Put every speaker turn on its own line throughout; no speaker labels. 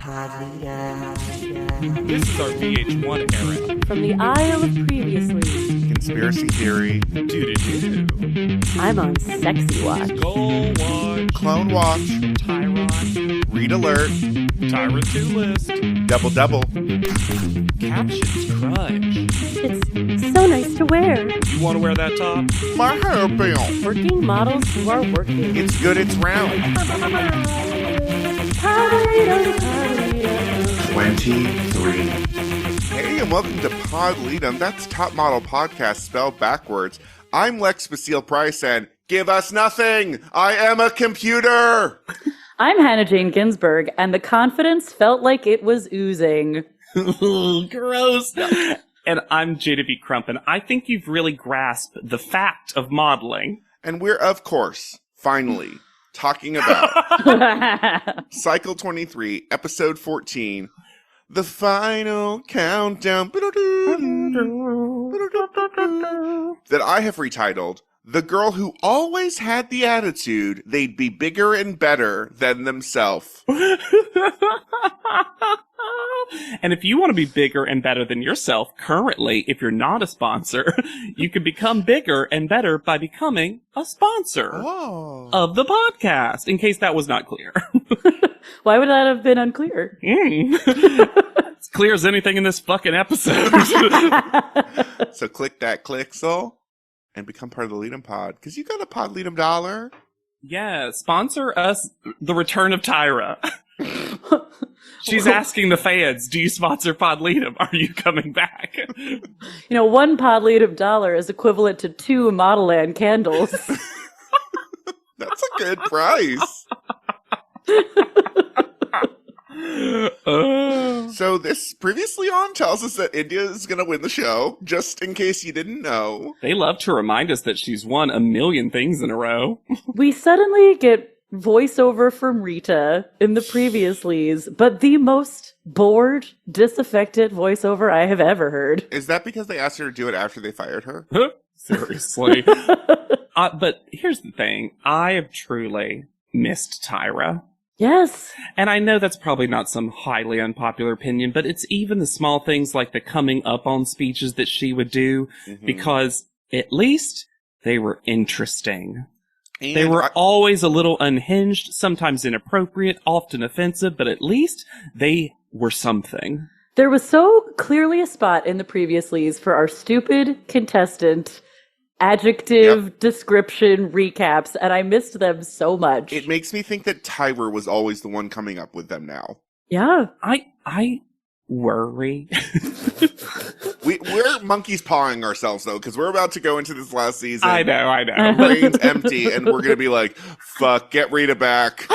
This is our VH1 era.
From the Isle of Previously.
Conspiracy theory.
Doo-doo-doo.
I'm on Sexy Watch.
Goal Watch.
Clone watch.
Tyron.
Read alert.
Tyra 2 list.
Double.
Captions crunch.
It's so nice to wear.
You want to wear that top?
My hair bill.
Working models who are working.
It's good, it's round. 23. Hey, and welcome to Pod Lead'em. That's Top Model Podcast spelled backwards. I'm Lex Basile Price, and give us nothing. I am a computer.
I'm Hannah Jane Ginsburg, and the confidence felt like it was oozing.
Gross. And I'm Jada B. Crump, and I think you've really grasped the fact of modeling.
And we're, of course, finally talking about Cycle 23, Episode 14, the final countdown that I have retitled, The Girl Who Always Had the Attitude They'd Be Bigger and Better Than Themselves.
And if you want to be bigger and better than yourself, currently, if you're not a sponsor, you can become bigger and better by becoming a sponsor of the podcast, in case that was not clear.
Why would that have been unclear?
It's clear as anything in this fucking episode.
So click that click-so and become part of the Lead'em Pod, because you got a Pod Lead'em $1.
Yeah, sponsor us the return of Tyra. She's asking the fans, do you sponsor Pod Lead'em? Are you coming back?
You know, one Pod Lead'em $1 is equivalent to 2 Model Land candles.
That's a good price. So this previously on tells us that India is going to win the show, just in case you didn't know.
They love to remind us that she's won a million things in a row.
We suddenly get voiceover from Rita in the previouslys, but the most bored, disaffected voiceover I have ever heard.
Is that because they asked her to do it after they fired her?
Seriously. But here's the thing. I have truly missed Tyra.
Yes.
And I know that's probably not some highly unpopular opinion, but it's even the small things like the coming up on speeches that she would do, because at least they were interesting. And they were always a little unhinged, sometimes inappropriate, often offensive, but at least they were something.
There was so clearly a spot in the previouslys for our stupid contestant adjective description recaps, and I missed them so much.
It makes me think that Tyra was always the one coming up with them now.
Yeah.
I worry.
We're monkeys pawing ourselves, though, because we're about to go into this last season.
I know.
Brain's empty, and we're going to be like, fuck, get Rita back.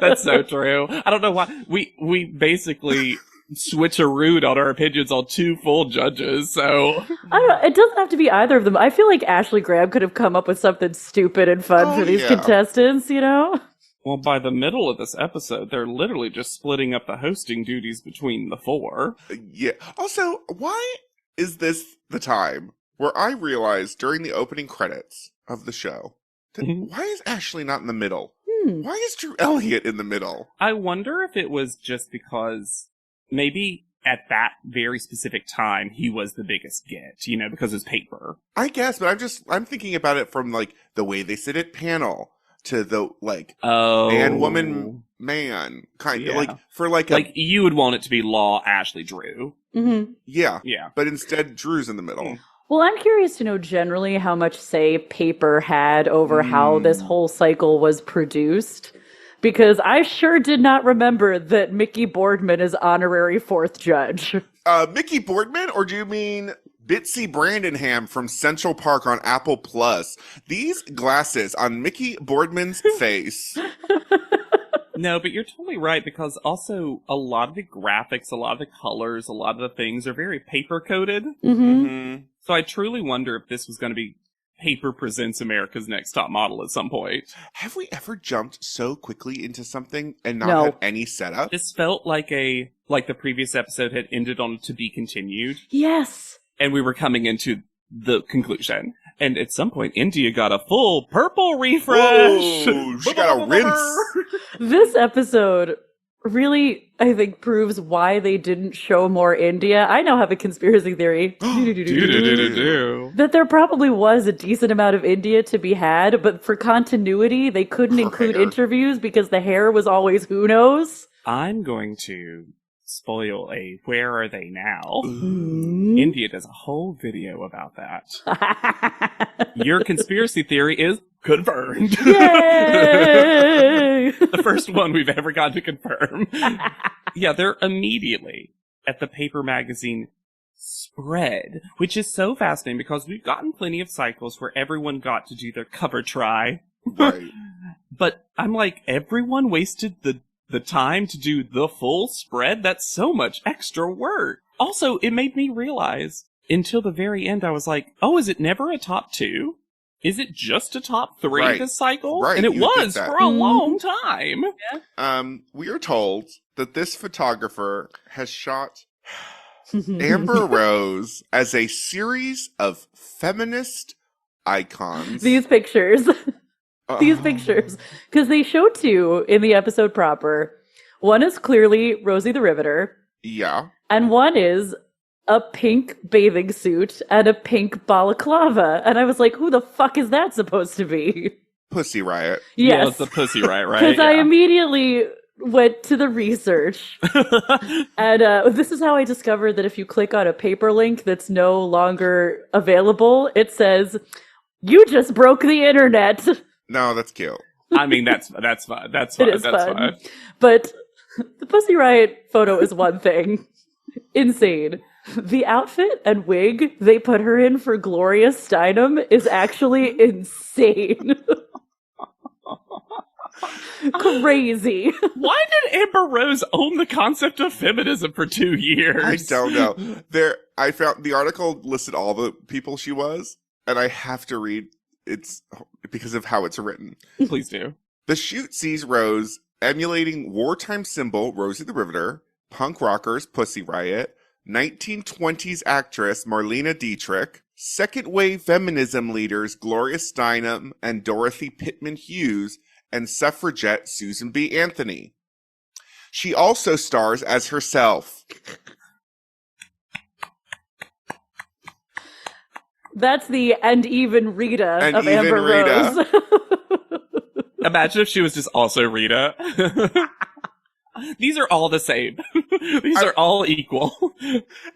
That's so true. I don't know why. We basically switcherooed on our opinions on 2 full judges, so...
I don't know. It doesn't have to be either of them. I feel like Ashley Graham could have come up with something stupid and fun for these contestants, you know?
Well, by the middle of this episode, they're literally just splitting up the hosting duties between the 4.
Yeah. Also, why is this the time where I realized during the opening credits of the show that why is Ashley not in the middle? Why is Drew Elliott in the middle?
I wonder if it was just because maybe at that very specific time he was the biggest get, you know, because it's paper.
I guess, but I'm thinking about it from like the way they sit at panel to the like man, woman, man kind of like for like
you would want it to be Law, Ashley, Drew.
Yeah. But instead, Drew's in the middle.
Well, I'm curious to know generally how much say paper had over how this whole cycle was produced, because I sure did not remember that Mickey Boardman is honorary 4th judge.
Mickey Boardman, or do you mean Bitsy Brandenham from Central Park on Apple Plus? These glasses on Mickey Boardman's face.
No, but you're totally right, because also a lot of the graphics, a lot of the colors, a lot of the things are very paper-coded. So I truly wonder if this was going to be Paper Presents America's Next Top Model at some point.
Have we ever jumped so quickly into something and not had any setup?
This felt like the previous episode had ended on to be continued.
Yes.
And we were coming into the conclusion. And at some point, India got a full purple refresh.
Whoa, she got a rinse.
This episode really, I think, proves why they didn't show more India. I now have a conspiracy theory that there probably was a decent amount of India to be had, but for continuity, they couldn't include interviews because the hair was always who knows.
I'm going to spoil a Where Are They Now? India does a whole video about that. Your conspiracy theory is confirmed.
Yay!
The first one we've ever gotten to confirm. Yeah, they're immediately at the paper magazine spread, which is so fascinating because we've gotten plenty of cycles where everyone got to do their cover try.
Right.
But I'm like, everyone wasted the time to do the full spread? That's so much extra work. Also, it made me realize, until the very end, I was like, oh, is it never a top 2? Is it just a top 3 this cycle?
Right.
And it was for a long time.
Yeah.
We are told that this photographer has shot Amber Rose as a series of feminist icons.
These pictures. These pictures. Because they show 2 in the episode proper. One is clearly Rosie the Riveter.
Yeah.
And one is a pink bathing suit and a pink balaclava. And I was like, who the fuck is that supposed to be?
Pussy Riot.
Yes.
Yeah, it's the Pussy Riot, right?
Because I immediately went to the research. And this is how I discovered that if you click on a paper link that's no longer available, it says, you just broke the internet.
No, that's cute.
I mean, that's fun. That's fun. That's fun.
But the Pussy Riot photo is one thing. Insane. The outfit and wig they put her in for Gloria Steinem is actually insane. Crazy.
Why did Amber Rose own the concept of feminism for 2 years?
I don't know. I found the article listed all the people she was, and I have to read it's because of how it's written.
Please do.
The shoot sees Rose emulating wartime symbol Rosie the Riveter, punk rockers Pussy Riot, 1920s actress Marlene Dietrich, second wave feminism leaders Gloria Steinem and Dorothy Pittman Hughes, and suffragette Susan B. Anthony. She also stars as herself.
That's the and even Rita
And
of
even
Amber
Rita.
Rose.
Imagine if she was just also Rita. These are all the same. These are all equal.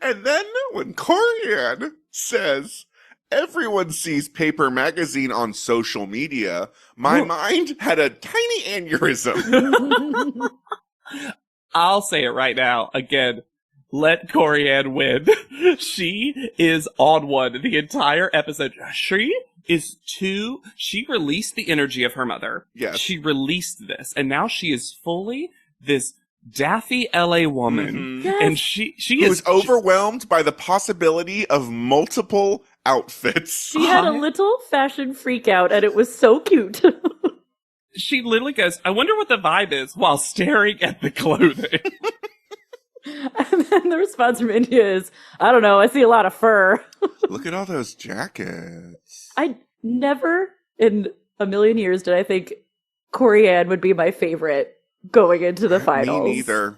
And then when Corianne says, everyone sees Paper Magazine on social media, my mind had a tiny aneurysm.
I'll say it right now. Again, let Corianne win. She is on one the entire episode. She released the energy of her mother.
Yes.
She released this, and now she is fully this daffy LA woman.
Mm-hmm.
Yes.
And she
is overwhelmed by the possibility of multiple outfits.
She had a little fashion freak out, and it was so cute.
She literally goes, I wonder what the vibe is, while staring at the clothing.
And then the response from India is, I don't know, I see a lot of fur.
Look at all those jackets.
I never in a million years did I think Corianne would be my favorite going into the finals.
Me neither.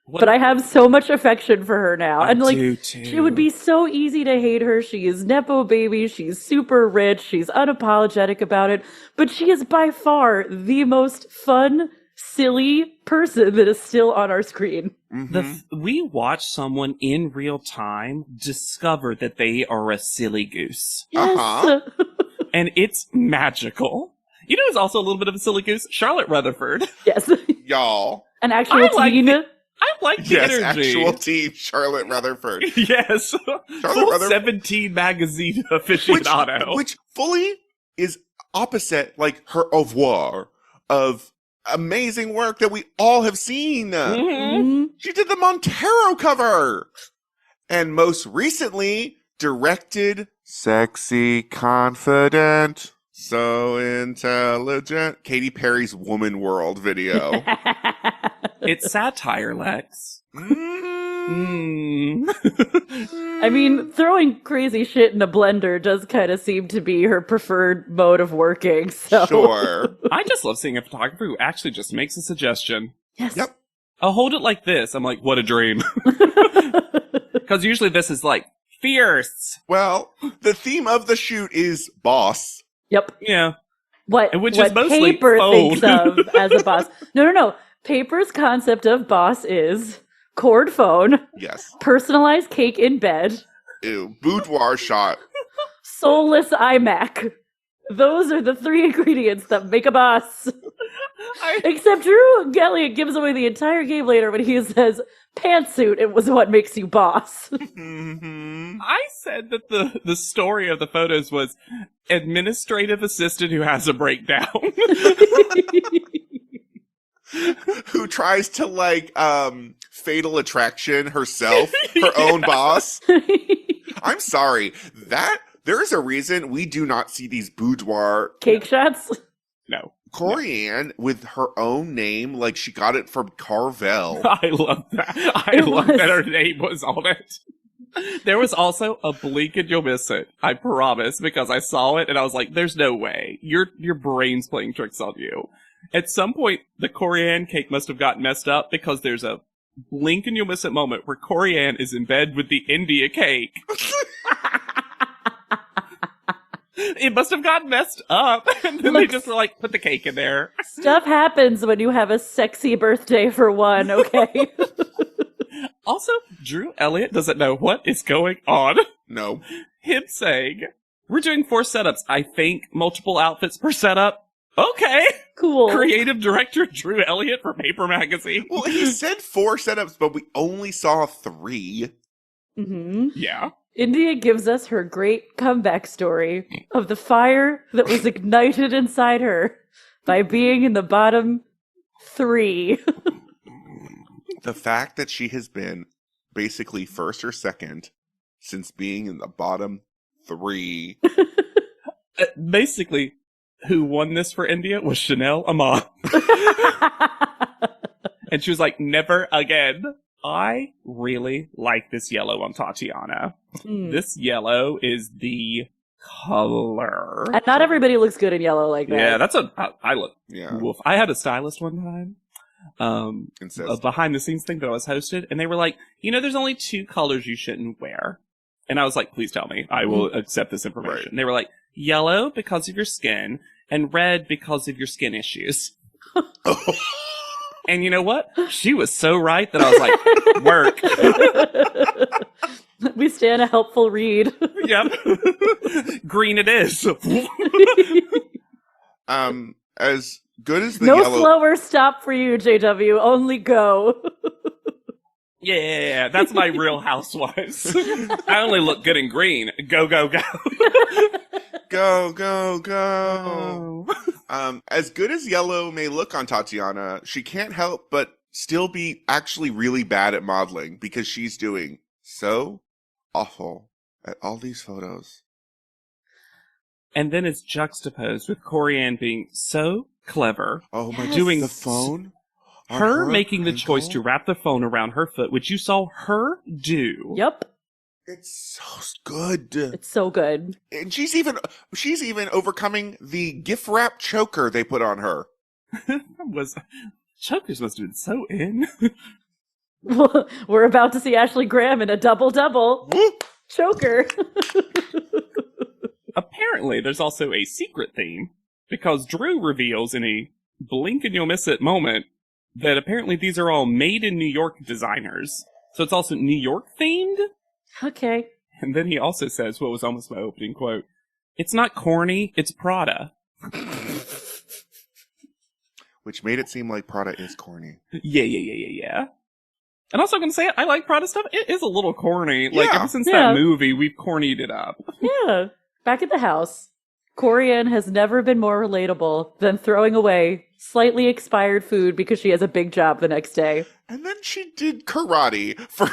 But I have so much affection for her now.
I
And like,
do too.
it would be so easy to hate her. She is Nepo baby. She's super rich. She's unapologetic about it. But she is by far the most fun, silly person that is still on our screen.
Mm-hmm.
We watch someone in real time discover that they are a silly goose.
Yes.
Uh-huh.
And it's magical. You know who's also a little bit of a silly goose? Charlotte Rutherford.
Yes.
Y'all.
An actual teen.
I like the
Yes,
energy.
actual team, Charlotte Rutherford.
Yes. Full
Rutherford.
17 magazine aficionado.
Which fully is opposite, like, her au revoir of amazing work that we all have seen.
Mhm.
She did the Montero cover. And most recently, directed Sexy Confident, So Intelligent, Katy Perry's Woman World video.
It's satire, Lex.
Mm.
I mean, throwing crazy shit in a blender does kind of seem to be her preferred mode of working, so.
Sure.
I just love seeing a photographer who actually just makes a suggestion.
Yes.
Yep.
I'll hold it like this. I'm like, what a dream. Because usually this is like, fierce.
Well, the theme of the shoot is boss.
Yep.
Yeah.
What
Which is mostly
Paper
fold.
thinks of as a boss. No. Paper's concept of boss is cord phone,
Yes.
personalized cake in bed,
Ew. Boudoir shot.
soulless iMac. Those are the 3 ingredients that make a boss. Except Drew Elliott gives away the entire game later when he says, pantsuit, it was what makes you boss.
Mm-hmm.
I said that the story of the photos was administrative assistant who has a breakdown.
Who tries to, like, fatal attraction herself, her own boss. I'm sorry. There is a reason we do not see these boudoir
Cake shots?
No.
Corianne with her own name, like she got it from Carvel.
I love that. I love that her name was on it. There was also a blink and you'll miss it. I promise, because I saw it and I was like, there's no way. Your brain's playing tricks on you. At some point, the Corianne cake must have gotten messed up because there's a blink and you'll miss it moment where Corianne is in bed with the India cake. It must have gotten messed up. And then they just were like, put the cake in there.
Stuff happens when you have a sexy birthday for one, okay?
Also, Drew Elliott doesn't know what is going on.
No.
Him saying, we're doing 4 setups. I think multiple outfits per setup. Okay.
Cool.
Creative director Drew Elliott for Paper Magazine.
Well, he said 4 setups, but we only saw 3.
Mm-hmm.
Yeah.
India gives us her great comeback story of the fire that was ignited inside her by being in the bottom 3.
The fact that she has been basically first or second since being in the bottom 3.
Basically, who won this for India was Chanel Aman. And she was like, never again. I really like this yellow on Tatiana. This yellow is the color.
And not everybody looks good in yellow like that.
Yeah, I look.
Yeah.
Wolf. I had a stylist one time. A behind the scenes thing that I was hosted, and they were like, there's only 2 colors you shouldn't wear. And I was like, please tell me. I will accept this information.
Right.
And they were like, yellow because of your skin, and red because of your skin issues. And you know what? She was so right that I was like, work.
We stand a helpful read.
Yep. Green it is.
As good as the
no
yellow...
slower stop for you, JW. Only go.
Yeah,
that's my Real Housewives. I only look good in green. Go, go, go.
Go, go, go. As good as yellow may look on Tatiana, she can't help but still be actually really bad at modeling because she's doing so awful at all these photos.
And then it's juxtaposed with Corianne being so clever.
Oh my
Yes.
Doing
the phone? On
her making the
ankle?
choice to wrap the phone around her foot, which you saw her do.
Yep.
It's so good.
It's so good.
And she's even overcoming the gift wrap choker they put on her.
Chokers must have been so in.
We're about to see Ashley Graham in a double-double
Whoop.
choker.
Apparently, there's also a secret theme, because Drew reveals in a blink and you'll miss it moment that apparently these are all made in New York designers. So it's also New York themed?
Okay.
And then he also says what was almost my opening quote, it's not corny, it's Prada.
Which made it seem like Prada is corny.
Yeah. And also I'm going to say, I like Prada stuff. It is a little corny. Like,
Yeah.
ever since
Yeah.
that movie, we've cornied it up.
Yeah. Back at the house, Corianne has never been more relatable than throwing away slightly expired food because she has a big job the next day.
And then she did karate for...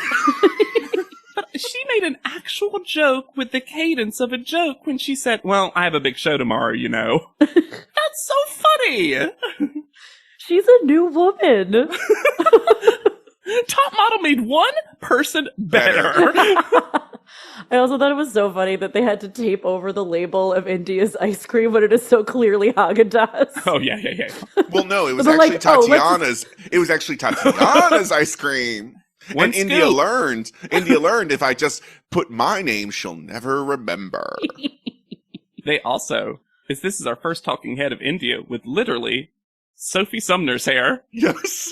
But she made an actual joke with the cadence of a joke when she said, well, I have a big show tomorrow, you know. That's so funny!
She's a new woman.
Top Model made one person better.
I also thought it was so funny that they had to tape over the label of India's ice cream when it is so clearly Haagen-Dazs.
Oh, yeah.
Well, no, it was
But
actually
like,
Tatiana's. It was actually Tatiana's ice cream.
One
And India
scoop.
learned. India learned if I just put my name, she'll never remember.
They also, this is our first talking head of India with literally Sophie Sumner's hair.
Yes.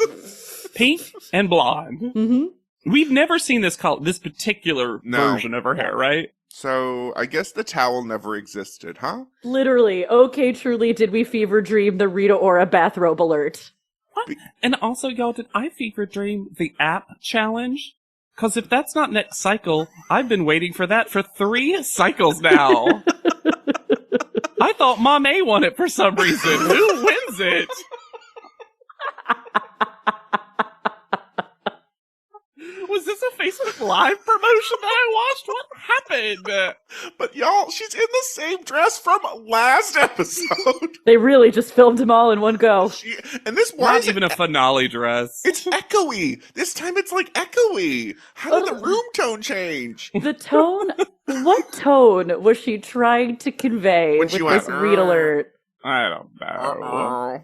Pink and blonde.
Mm-hmm.
We've never seen this particular
No.
version of her hair, right?
So I guess the towel never existed, huh?
Literally, okay, truly, did we fever dream the Rita Ora bathrobe alert?
What? And also, y'all, did I fever dream the app challenge? Because if that's not next cycle, I've been waiting for that for 3 cycles now. I thought Mom A won it for some reason. Who wins it? Was this a Facebook Live promotion that I watched? What happened?
But y'all, she's in the same dress from last episode.
They really just filmed them all in one go.
And this why
Not
is
even a finale dress.
it's echoey. This time it's like echoey. How did the room tone change?
The tone, what tone was she trying to convey
When
with
she went,
this read alert?
I don't know.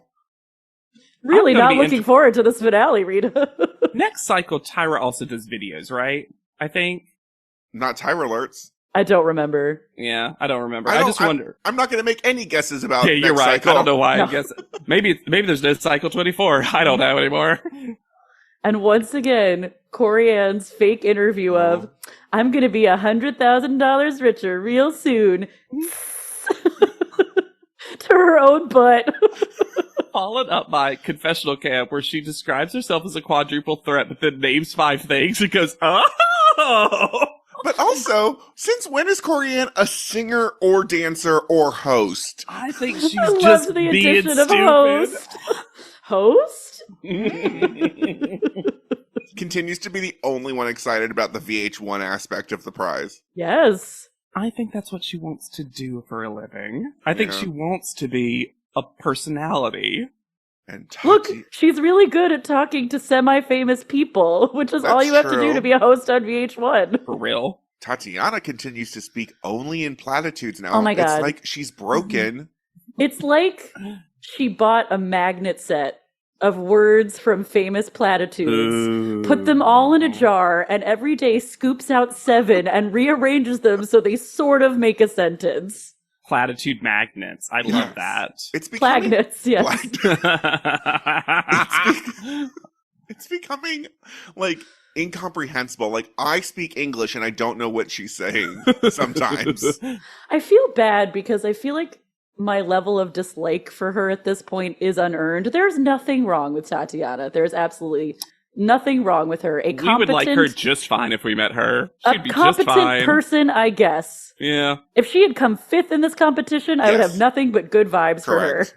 Really
I'm gonna
not
be
looking forward to this finale, Rita.
Next cycle, Tyra also does videos, right? I think.
Not Tyra alerts.
I don't remember.
Yeah, I don't remember. I just wonder.
I'm not going to make any guesses about
Yeah, you're
next
right.
cycle.
I don't know why.
No.
I guess maybe there's no cycle 24. I don't know anymore.
And once again, Corey Ann's fake interview of, I'm going to be $100,000 richer real soon. To her own butt.
Followed up by Confessional Camp, where she describes herself as a quadruple threat, but then names 5 things and goes, oh!
But also, since when is Corianne a singer or dancer or host?
I think she's
I
just
loved the
being
addition of
stupid.
host. Host?
Continues to be the only one excited about the VH1 aspect of the prize.
Yes.
I think that's what she wants to do for a living. I think
Yeah.
she wants to be a personality.
And
Look,
Tati-
she's really good at talking to semi-famous people, which is all
That's
you have to
true.
do to be a host on VH1.
For real.
Tatiana continues to speak only in platitudes now.
Oh my God.
It's like she's broken.
It's like she bought a magnet set of words from famous platitudes, put them all in a jar, and every day scoops out 7 and rearranges them so they sort of make a sentence.
Platitude magnets. I love that.
It's becoming
Plagnets, yes.
It's becoming like incomprehensible. Like I speak English and I don't know what she's saying sometimes.
I feel bad because I feel like my level of dislike for her at this point is unearned. There's nothing wrong with Tatiana. There's absolutely nothing wrong with her.
We would like her just fine if we met her. She'd
a
be just
competent
fine.
person, I guess.
Yeah.
If she had come 5th in this competition, I would
Yes.
have nothing but good vibes for her.
Correct.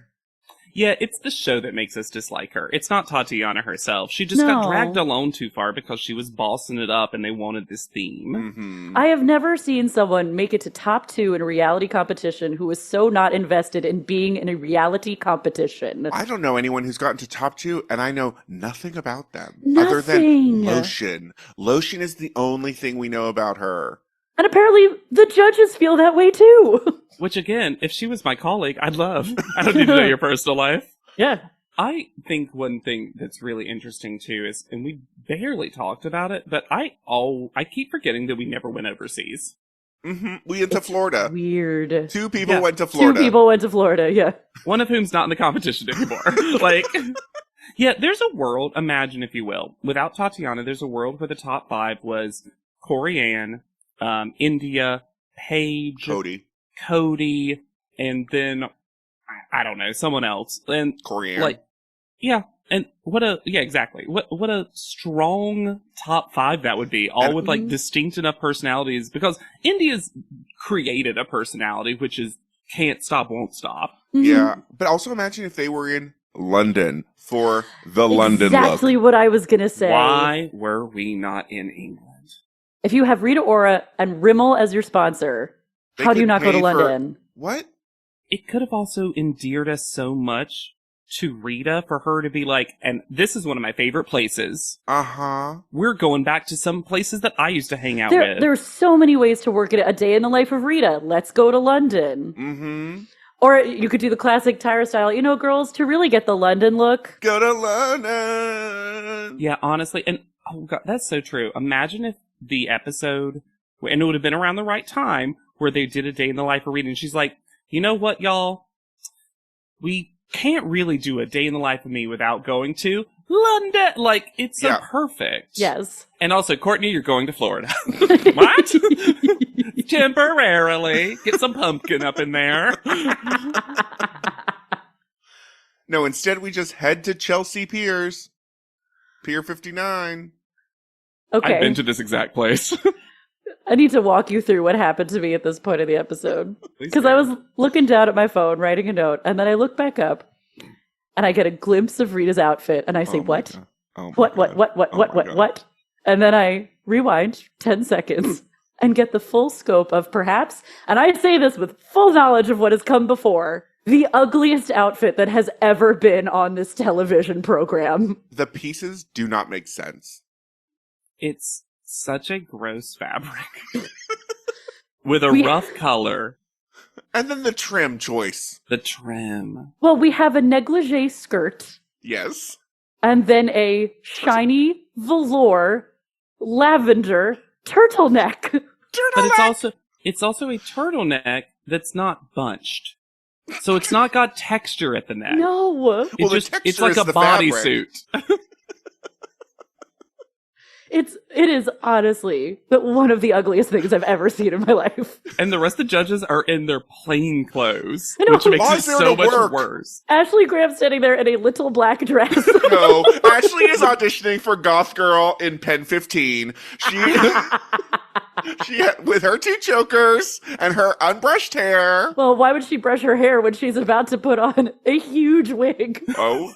Yeah, it's the show that makes us dislike her. It's not Tatiana herself. She just got
No.
dragged along too far because she was bossing it up and they wanted this theme.
Hmm.
I have never seen someone make it to top 2 in a reality competition who was so not invested in being in a reality competition.
I don't know anyone who's gotten to top 2, and I know nothing about them
Nothing.
other than Lotion. Lotion is the only thing we know about her.
And apparently the judges feel that way too.
Which again, if she was my colleague, I'd love. I don't need to know your personal life.
Yeah.
I think one thing that's really interesting too is, and we barely talked about it, but I keep forgetting that we never went overseas.
We went to Florida.
Weird.
2 people
Yeah.
went to Florida.
2 people went to Florida, yeah.
One of whom's not in the competition anymore. Like, yeah, there's a world, imagine if you will, without Tatiana, there's a world where the top 5 was Corianne, India, Paige, Cody, and then, I don't know, someone else. And,
Corianne.
like, yeah, and exactly. What a strong top 5 that would be, all with, like, distinct enough personalities, because India's created a personality, which is can't stop, won't stop.
Yeah, but also imagine if they were in London for the London
Exactly
look.
what I was going to say.
Why were we not in England?
If you have Rita Ora and Rimmel as your sponsor,
They
how do you
could
not go to
pay for-
London?
What?
It could have also endeared us so much to Rita for her to be like, and this is one of my favorite places.
Uh-huh.
We're going back to some places that I used to hang out
There
with.
are so many ways to work it. A day in the life of Rita. Let's go to London.
Mm-hmm.
Or you could do the classic Tyra style. You know, girls, to really get the London look.
Go to London.
Yeah, honestly, and oh god, that's so true. Imagine if the episode, and it would have been around the right time, where they did a day in the life of Rita, and she's like, you know what, y'all? We can't really do a day in the life of me without going to London. Like, it's so perfect.
Yes.
And also, Courtney, you're going to Florida. What? Temporarily. Get some pumpkin up in there.
No, instead we just head to Chelsea Piers. Pier 59.
Okay.
I've been to this exact place.
I need to walk you through what happened to me at this point of the episode. Because I was looking down at my phone, writing a note, and then I look back up, and I get a glimpse of Rita's outfit, and I say, what? What? And then I rewind 10 seconds and get the full scope of perhaps, and I say this with full knowledge of what has come before, the ugliest outfit that has ever been on this television program.
The pieces do not make sense.
It's such a gross fabric. With a rough color.
And then the trim choice.
The trim.
Well, we have a negligee skirt.
Yes.
And then a shiny velour lavender turtleneck.
But it's also a turtleneck that's not bunched. So it's not got texture at the neck.
No.
Well,
It's like a bodysuit.
It is honestly one of the ugliest things I've ever seen in my life.
And the rest of the judges are in their plain clothes,
I know.
which makes
Why
it
is there
so
to
much
work?
worse.
Ashley Graham standing there in a little black dress.
No, Ashley is auditioning for Goth Girl in Pen 15. She with her two chokers and her unbrushed hair.
Well, why would she brush her hair when she's about to put on a huge wig?
Oh.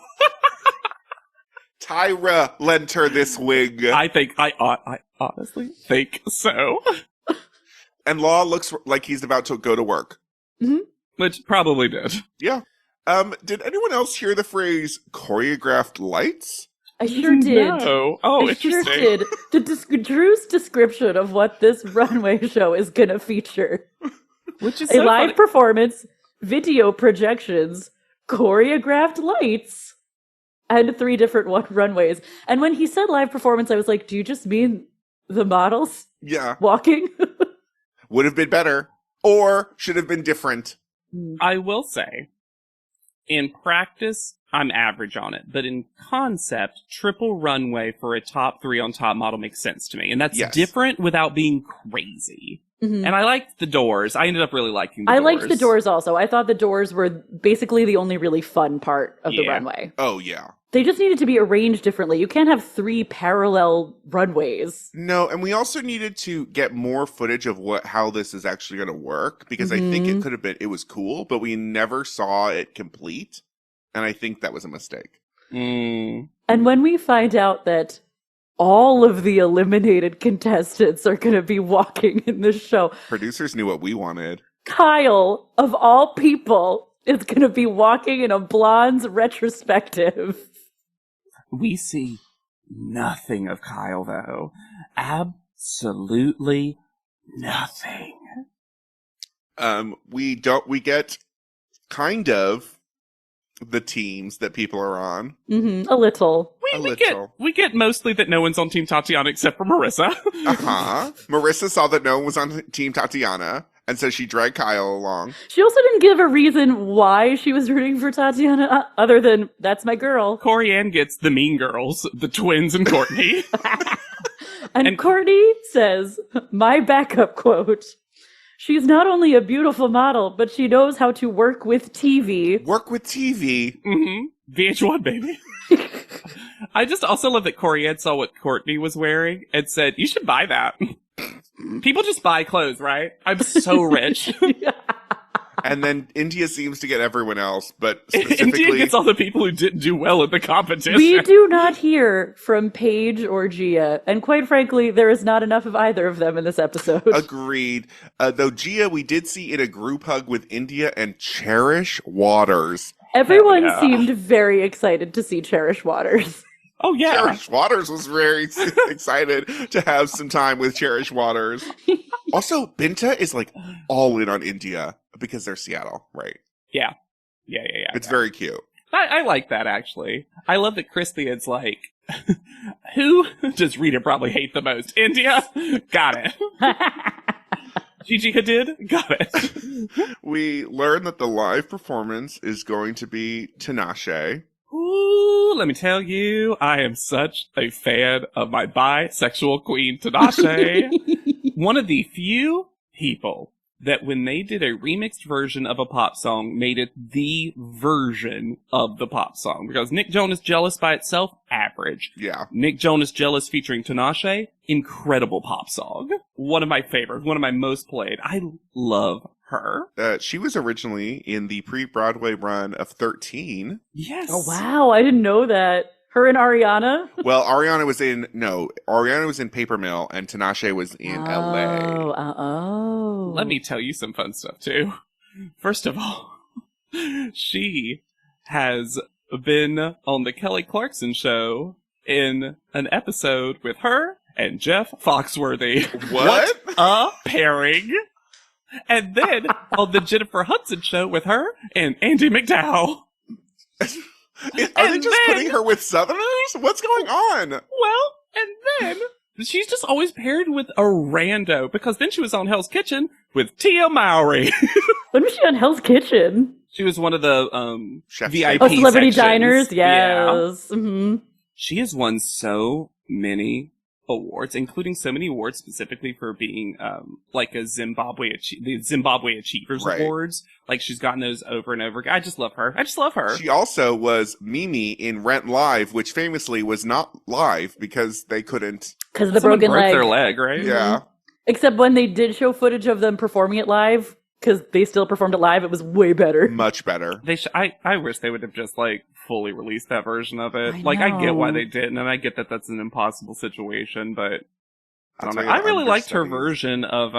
Tyra lent her this wig.
I honestly think so.
And Law looks like he's about to go to work.
Mm-hmm.
Which probably did.
Yeah. Did anyone else hear the phrase choreographed lights?
I sure did.
No. Oh,
I
interesting.
sure did. Drew's description of what this runway show is going to feature.
Which is
a
so
live
funny.
performance, video projections, choreographed lights, and 3 different runways. And when he said live performance, I was like, do you just mean the models
Yeah.
walking?
Would have been better. Or should have been different.
I will say, in practice, I'm average on it. But in concept, triple runway for a top 3 on top model makes sense to me. And that's different without being crazy.
Mm-hmm.
And I liked the doors. I ended up really liking the doors.
I liked the doors also. I thought the doors were basically the only really fun part of the runway.
Oh, yeah.
They just needed to be arranged differently. You can't have 3 parallel runways.
No, and we also needed to get more footage of how this is actually going to work, because I think it was cool, but we never saw it complete, and I think that was a mistake.
Mm.
And when we find out that all of the eliminated contestants are going to be walking in this show,
Producers knew what we wanted.
Kyle, of all people, is going to be walking in a Blondes retrospective.
We see nothing of Kyle, though. Absolutely nothing.
We get kind of the teams that people are on.
Mm-hmm, a little.
We get mostly that no one's on Team Tatiana except for Marissa.
Uh-huh. Marissa saw that no one was on Team Tatiana, and so she dragged Kyle along.
She also didn't give a reason why she was rooting for Tatiana, other than, that's my girl.
Corianne gets the mean girls, the twins and Courtney.
and Courtney says, my backup quote, she's not only a beautiful model, but she knows how to work with TV.
Work with TV?
Mm-hmm. VH1, baby. I just also love that Corianne saw what Courtney was wearing and said, you should buy that. People just buy clothes, right? I'm so rich.
And then India seems to get everyone else, but specifically...
India gets all the people who didn't do well in the competition.
We do not hear from Paige or Gia, and quite frankly, there is not enough of either of them in this episode.
Agreed. Though Gia, we did see in a group hug with India and Cherish Waters.
Everyone
yeah.
seemed very excited to see Cherish Waters.
Oh, yeah.
Cherish Waters was very excited to have some time with Cherish Waters. Also, Binta is like all in on India because they're Seattle, right?
Yeah.
It's very cute.
I like that, actually. I love that Christian's like, who does Rita probably hate the most? India? Got it. Gigi Hadid? Got it.
We learn that the live performance is going to be Tinashe.
Ooh, let me tell you, I am such a fan of my bisexual queen, Tinashe. One of the few people that when they did a remixed version of a pop song, made it the version of the pop song. Because Nick Jonas Jealous by itself, average.
Yeah.
Nick Jonas Jealous featuring Tinashe, incredible pop song. One of my favorites, one of my most played. I love her.
She was originally in the pre-Broadway run of 13.
Yes.
Oh, wow. I didn't know that. Her and Ariana?
Well, Ariana was in Paper Mill, and Tinashe was in LA.
Oh.
Let me tell you some fun stuff, too. First of all, she has been on the Kelly Clarkson show in an episode with her and Jeff Foxworthy.
What?
A pairing. And then on the Jennifer Hudson show with her and Andy McDowell.
Are they just putting her with Southerners? What's going on?
Well, and then she's just always paired with a rando, because then she was on Hell's Kitchen with Tia Mowry.
When was she on Hell's Kitchen?
She was one of the
Chef's
VIP
Oh, Celebrity
sections.
Diners?
Yeah.
Yes. Mm-hmm.
She has won so many awards, including so many awards specifically for being like the Zimbabwe Achievers
Right.
Awards. Like, she's gotten those over and over again. I just love her.
She also was Mimi in Rent Live, which famously was not live because they couldn't.
Because of the
Someone
broken
broke
leg.
their leg, right?
Yeah.
Except when they did show footage of them performing it live, because they still performed it live, it was way better.
Much better.
I wish they would have just like fully released that version of it.
I
I get why
know.
they didn't, and I get that that's an impossible situation, but I don't
That's
know.
why
I really liked her
understudies.
version of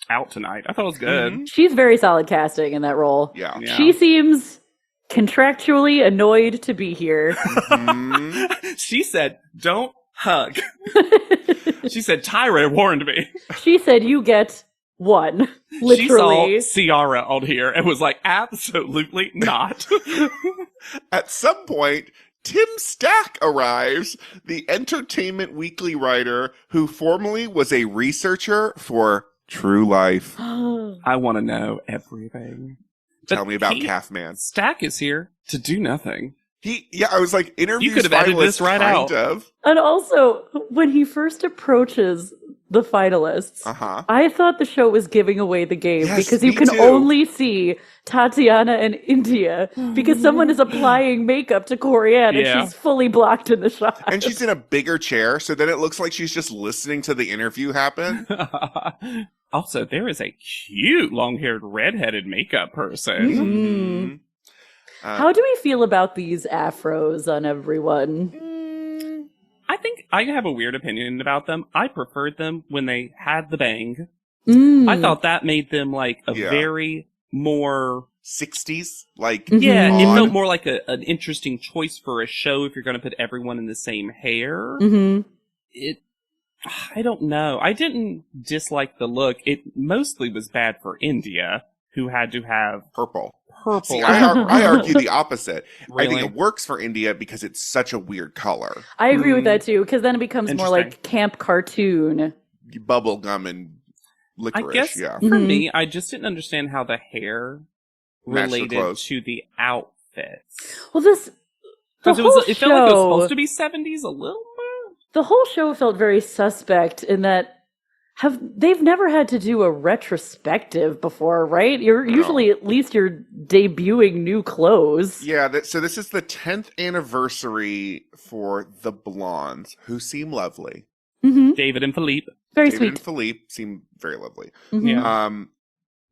Out Tonight. I thought it was good.
Mhm.
She's very solid casting in that role.
Yeah.
Yeah.
She seems contractually annoyed to be here.
Mhm.
She said, "Don't hug." She said, "Tyra warned me."
She said, "You get one." Literally.
She saw Ciara on here and was like, "Absolutely not."
At some point, Tim Stack arrives, the Entertainment Weekly writer who formerly was a researcher for True Life.
I want to know everything.
Tell
But
me about Calf Man.
Stack is here to do nothing.
I was like, interviews
You could have edited
finalists,
this right
kind
out.
of.
And also, when he first approaches the finalists,
Uh-huh.
I thought the show was giving away the game
Yes,
because you
me
can
too.
only see Tatiana and India because someone is applying makeup to Corianne
Yeah.
and she's fully blocked in the shot.
And she's in a bigger chair, so then it looks like she's just listening to the interview happen.
Also, there is a cute long-haired redheaded makeup person.
Mhm.
Uh,
How do we feel about these afros on everyone?
I think I have a weird opinion about them. I preferred them when they had the bang.
Mm.
I thought that made them like a
Yeah.
very more
60s? Like,
Mhm.
Yeah, it
odd.
felt more like an interesting choice for a show if you're going to put everyone in the same hair.
Mhm.
I don't know. I didn't dislike the look. It mostly was bad for India, who had to have
purple.
purple.
See, I argue the opposite. I
Really?
think it works for India because it's such a weird color.
I agree with that too, because then it becomes more
Interesting.
like camp cartoon.
Bubble gum and
I
licorice,
guess
yeah.
for
Mhm.
me, I just didn't understand how the hair
Matched the
related
clothes.
to the outfits.
Well, the
Because
whole
it felt like it was
show-
supposed to be 70s a little bit.
The whole show felt very suspect in that they've never had to do a retrospective before, right? You're usually at least you're debuting new clothes.
Yeah, so this is the 10th anniversary for the Blondes, who seem lovely.
Mm-hmm.
David and Philippe.
Very
David and
sweet.
Philippe seem very lovely.
Mhm.
Yeah.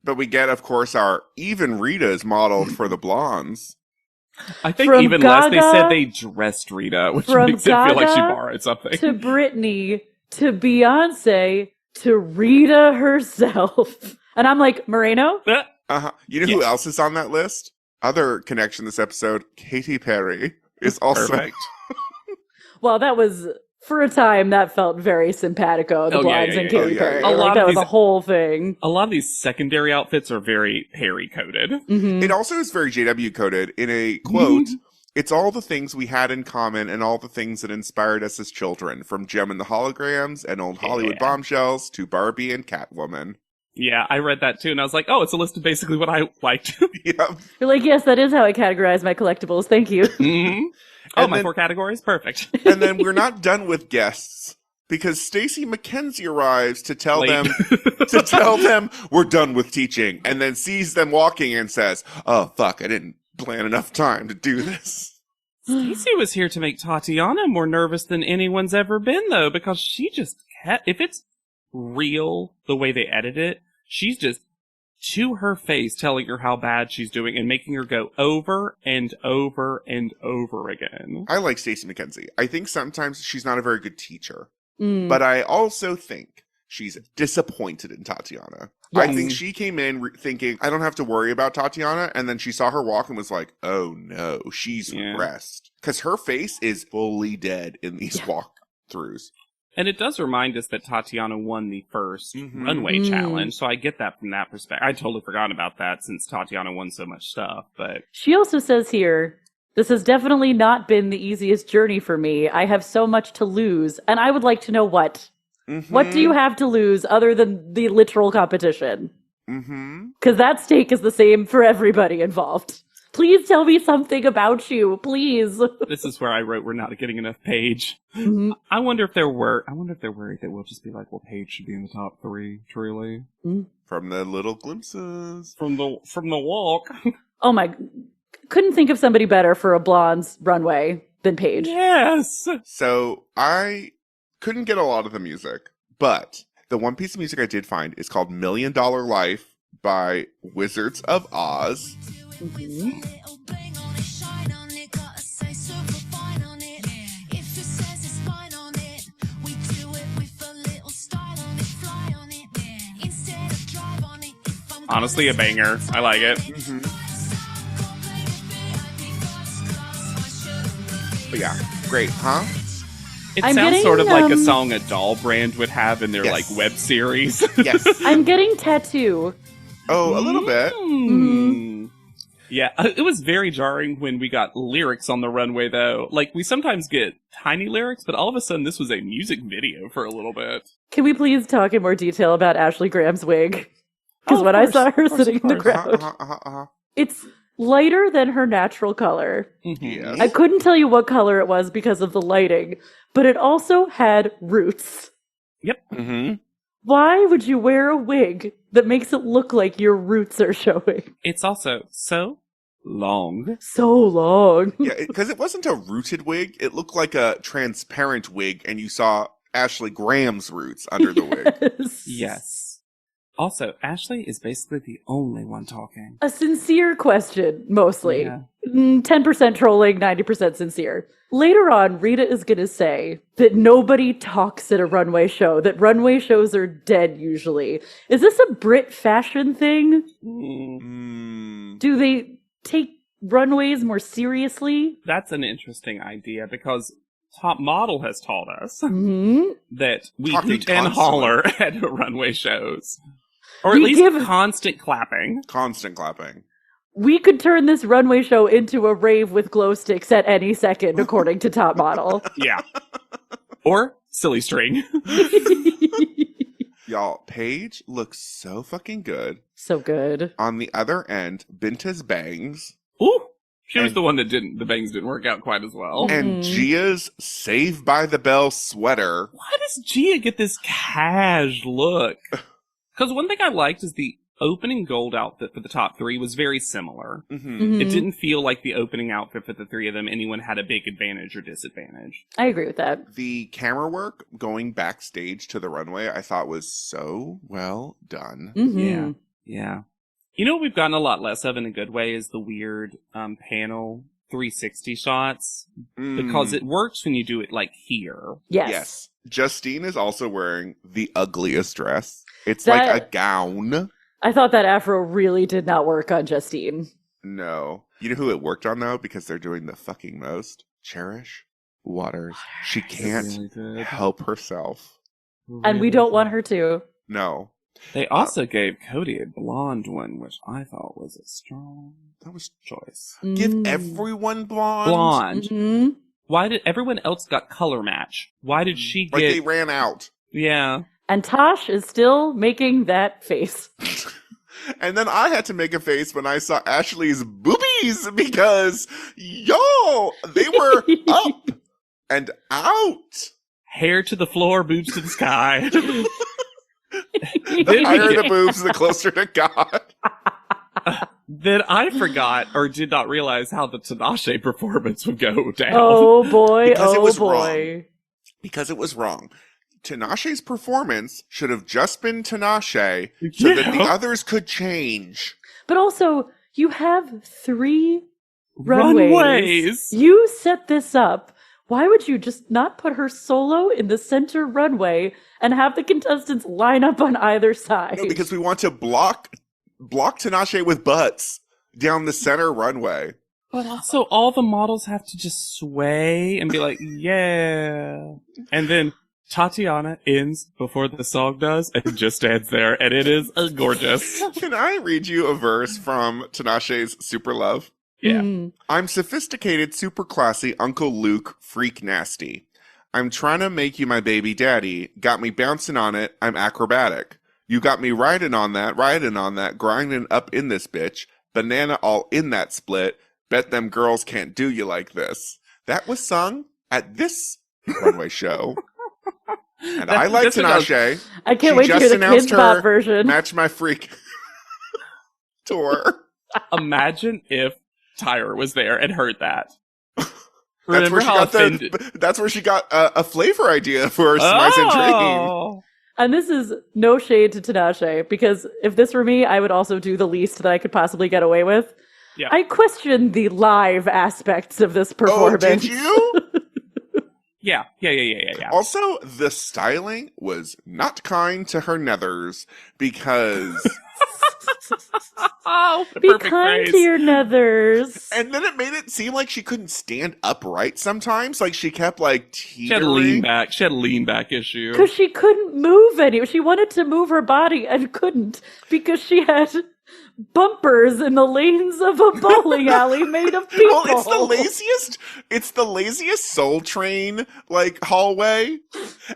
But we get, of course, our even Rita is modeled for the Blondes.
I think
From
even less, they
Gaga-
said they dressed Rita, which
From
makes it feel like she
Gaga
borrowed something.
To Britney, to Beyonce, to Rita herself. And I'm like, Moreno?
Uh-huh. You know who else is on that list? Other connection this episode, Katy Perry is also...
Perfect.
Well, that was, for a time, that felt very simpatico, the blondes and Katy Perry.
A
Like, that was a whole thing.
A lot of these secondary outfits are very Perry coded.
Mm-hmm.
It also is very JW coded. In a quote, it's all the things we had in common and all the things that inspired us as children, from Gem and the Holograms and Old Hollywood Bombshells to Barbie and Catwoman.
Yeah, I read that too, and I was like, oh, it's a list of basically what I liked.
Yep.
You're like, yes, that is how I categorize my collectibles. Thank you.
Mm-hmm. Oh, my 4 categories? Perfect.
And then we're not done with guests, because Stacey McKenzie arrives to tell them we're done with teaching, and then sees them walking and says, oh, fuck, I didn't plan enough time to do this.
Stacey was here to make Tatiana more nervous than anyone's ever been, though, because she just kept, if it's real the way they edit it, she's just to her face telling her how bad she's doing and making her go over and over and over again.
I like Stacey McKenzie. I think sometimes she's not a very good teacher, but I also think she's disappointed in Tatiana. Yes. I think she came in thinking, I don't have to worry about Tatiana, and then she saw her walk and was like, oh no, she's regressed. Because her face is fully dead in these walkthroughs.
And it does remind us that Tatiana won the first runway challenge, so I get that from that perspective. I totally forgot about that since Tatiana won so much stuff, but...
She also says here, this has definitely not been the easiest journey for me. I have so much to lose, and I would like to know what. What do you have to lose other than the literal competition? Because that stake is the same for everybody involved. Please tell me something about you, please.
This is where I wrote we're not getting enough Paige. I wonder if they're worried that we'll just be like, well, Paige should be in the top 3, truly.
From the little glimpses.
From the walk.
Oh my, couldn't think of somebody better for a blonde's runway than Paige.
Yes!
So, I couldn't get a lot of the music, but the one piece of music I did find is called $1 Million Life by Wizards of Oz.
Honestly, a banger. I like it.
But yeah, great, huh?
It sounds sort of like a song a doll brand would have in their like web series.
Yes.
I'm getting tattoo.
Oh, a little bit.
Yeah, it was very jarring when we got lyrics on the runway, though. Like, we sometimes get tiny lyrics, but all of a sudden this was a music video for a little bit.
Can we please talk in more detail about Ashley Graham's wig? Because when I saw her sitting in the crowd, it's lighter than her natural color.
Yes.
I couldn't tell you what color it was because of the lighting, but it also had roots.
Yep.
Why would you wear a wig that makes it look like your roots are showing?
It's also so long.
So long.
Yeah, because it wasn't a rooted wig. It looked like a transparent wig, and you saw Ashley Graham's roots under the wig.
Yes. Also, Ashley is basically the only one talking.
A sincere question, mostly.
Yeah.
10% trolling, 90% sincere. Later on, Rita is going to say that nobody talks at a runway show, that runway shows are dead usually. Is this a Brit fashion thing? Do they take runways more seriously?
That's an interesting idea, because Top Model has taught us that we hoot and holler at runway shows. Or at least constant clapping.
Constant clapping.
We could turn this runway show into a rave with glow sticks at any second, according to Top Model.
Yeah. Or silly string.
Y'all, Paige looks so fucking good.
So good.
On the other end, Binta's bangs.
Ooh. She was the one that the bangs didn't work out quite as well.
And Gia's Saved by the Bell sweater.
Why does Gia get this cash look? Because one thing I liked is the opening gold outfit for the top 3 was very similar. It didn't feel like the opening outfit for the 3 of them, anyone had a big advantage or disadvantage.
I agree with that.
The camera work going backstage to the runway, I thought was so well done.
Yeah. You know what we've gotten a lot less of in a good way is the weird panel 360 shots. Because it works when you do it like here.
Yes. Justine is also wearing the ugliest dress. It's like a gown.
I thought that afro really did not work on Justine.
No. You know who it worked on, though? Because they're doing the fucking most? Cherish Waters. She can't
really
help herself.
And we don't want her to.
No.
They also gave Cody a blonde one, which I thought was a strong choice.
Give everyone blonde?
Blonde.
Mm-hmm.
Why did everyone else got color match? Why did she get...
Like they ran out.
Yeah.
And Tosh is still making that face.
And then I had to make a face when I saw Ashley's boobies because, yo, they were up and out.
Hair to the floor, boobs to the sky.
The higher the boobs, the closer to God.
Then I forgot or did not realize how the Tinashe performance would go down.
Oh boy,
Because it was
boy.
wrong. Because it was wrong. Tinashe's performance should have just been Tinashe so that the others could change.
But also, you have 3 runways. You set this up. Why would you just not put her solo in the center runway and have the contestants line up on either side?
No, because we want to block Tinashe with butts down the center runway.
But also, all the models have to just sway and be like, yeah. And then Tatiana ends before the song does and just stands there, and it is gorgeous.
Can I read you a verse from Tinashe's Super Love?
Yeah.
I'm sophisticated, super classy, Uncle Luke, freak nasty. I'm trying to make you my baby daddy. Got me bouncing on it, I'm acrobatic. You got me riding on that, grinding up in this bitch. Banana all in that split. Bet them girls can't do you like this. That was sung at this runway show. And I like Tinashe.
I can't wait to hear the Kids Bop version.
Match My Freak tour.
Imagine if Tyra was there and heard that.
That's where she got a flavor idea for Smize and Train.
And this is no shade to Tinashe, because if this were me, I would also do the least that I could possibly get away with.
Yeah.
I question the live aspects of this performance.
Oh, did you?
Yeah.
Also, the styling was not kind to her nethers because...
Oh,
be kind to your nethers.
And then it made it seem like she couldn't stand upright sometimes. Like she kept like teetering.
She had a lean back issue.
Because she couldn't move any. She wanted to move her body and couldn't because she had bumpers in the lanes of a bowling alley made of people.
Well, it's the laziest Soul Train like hallway.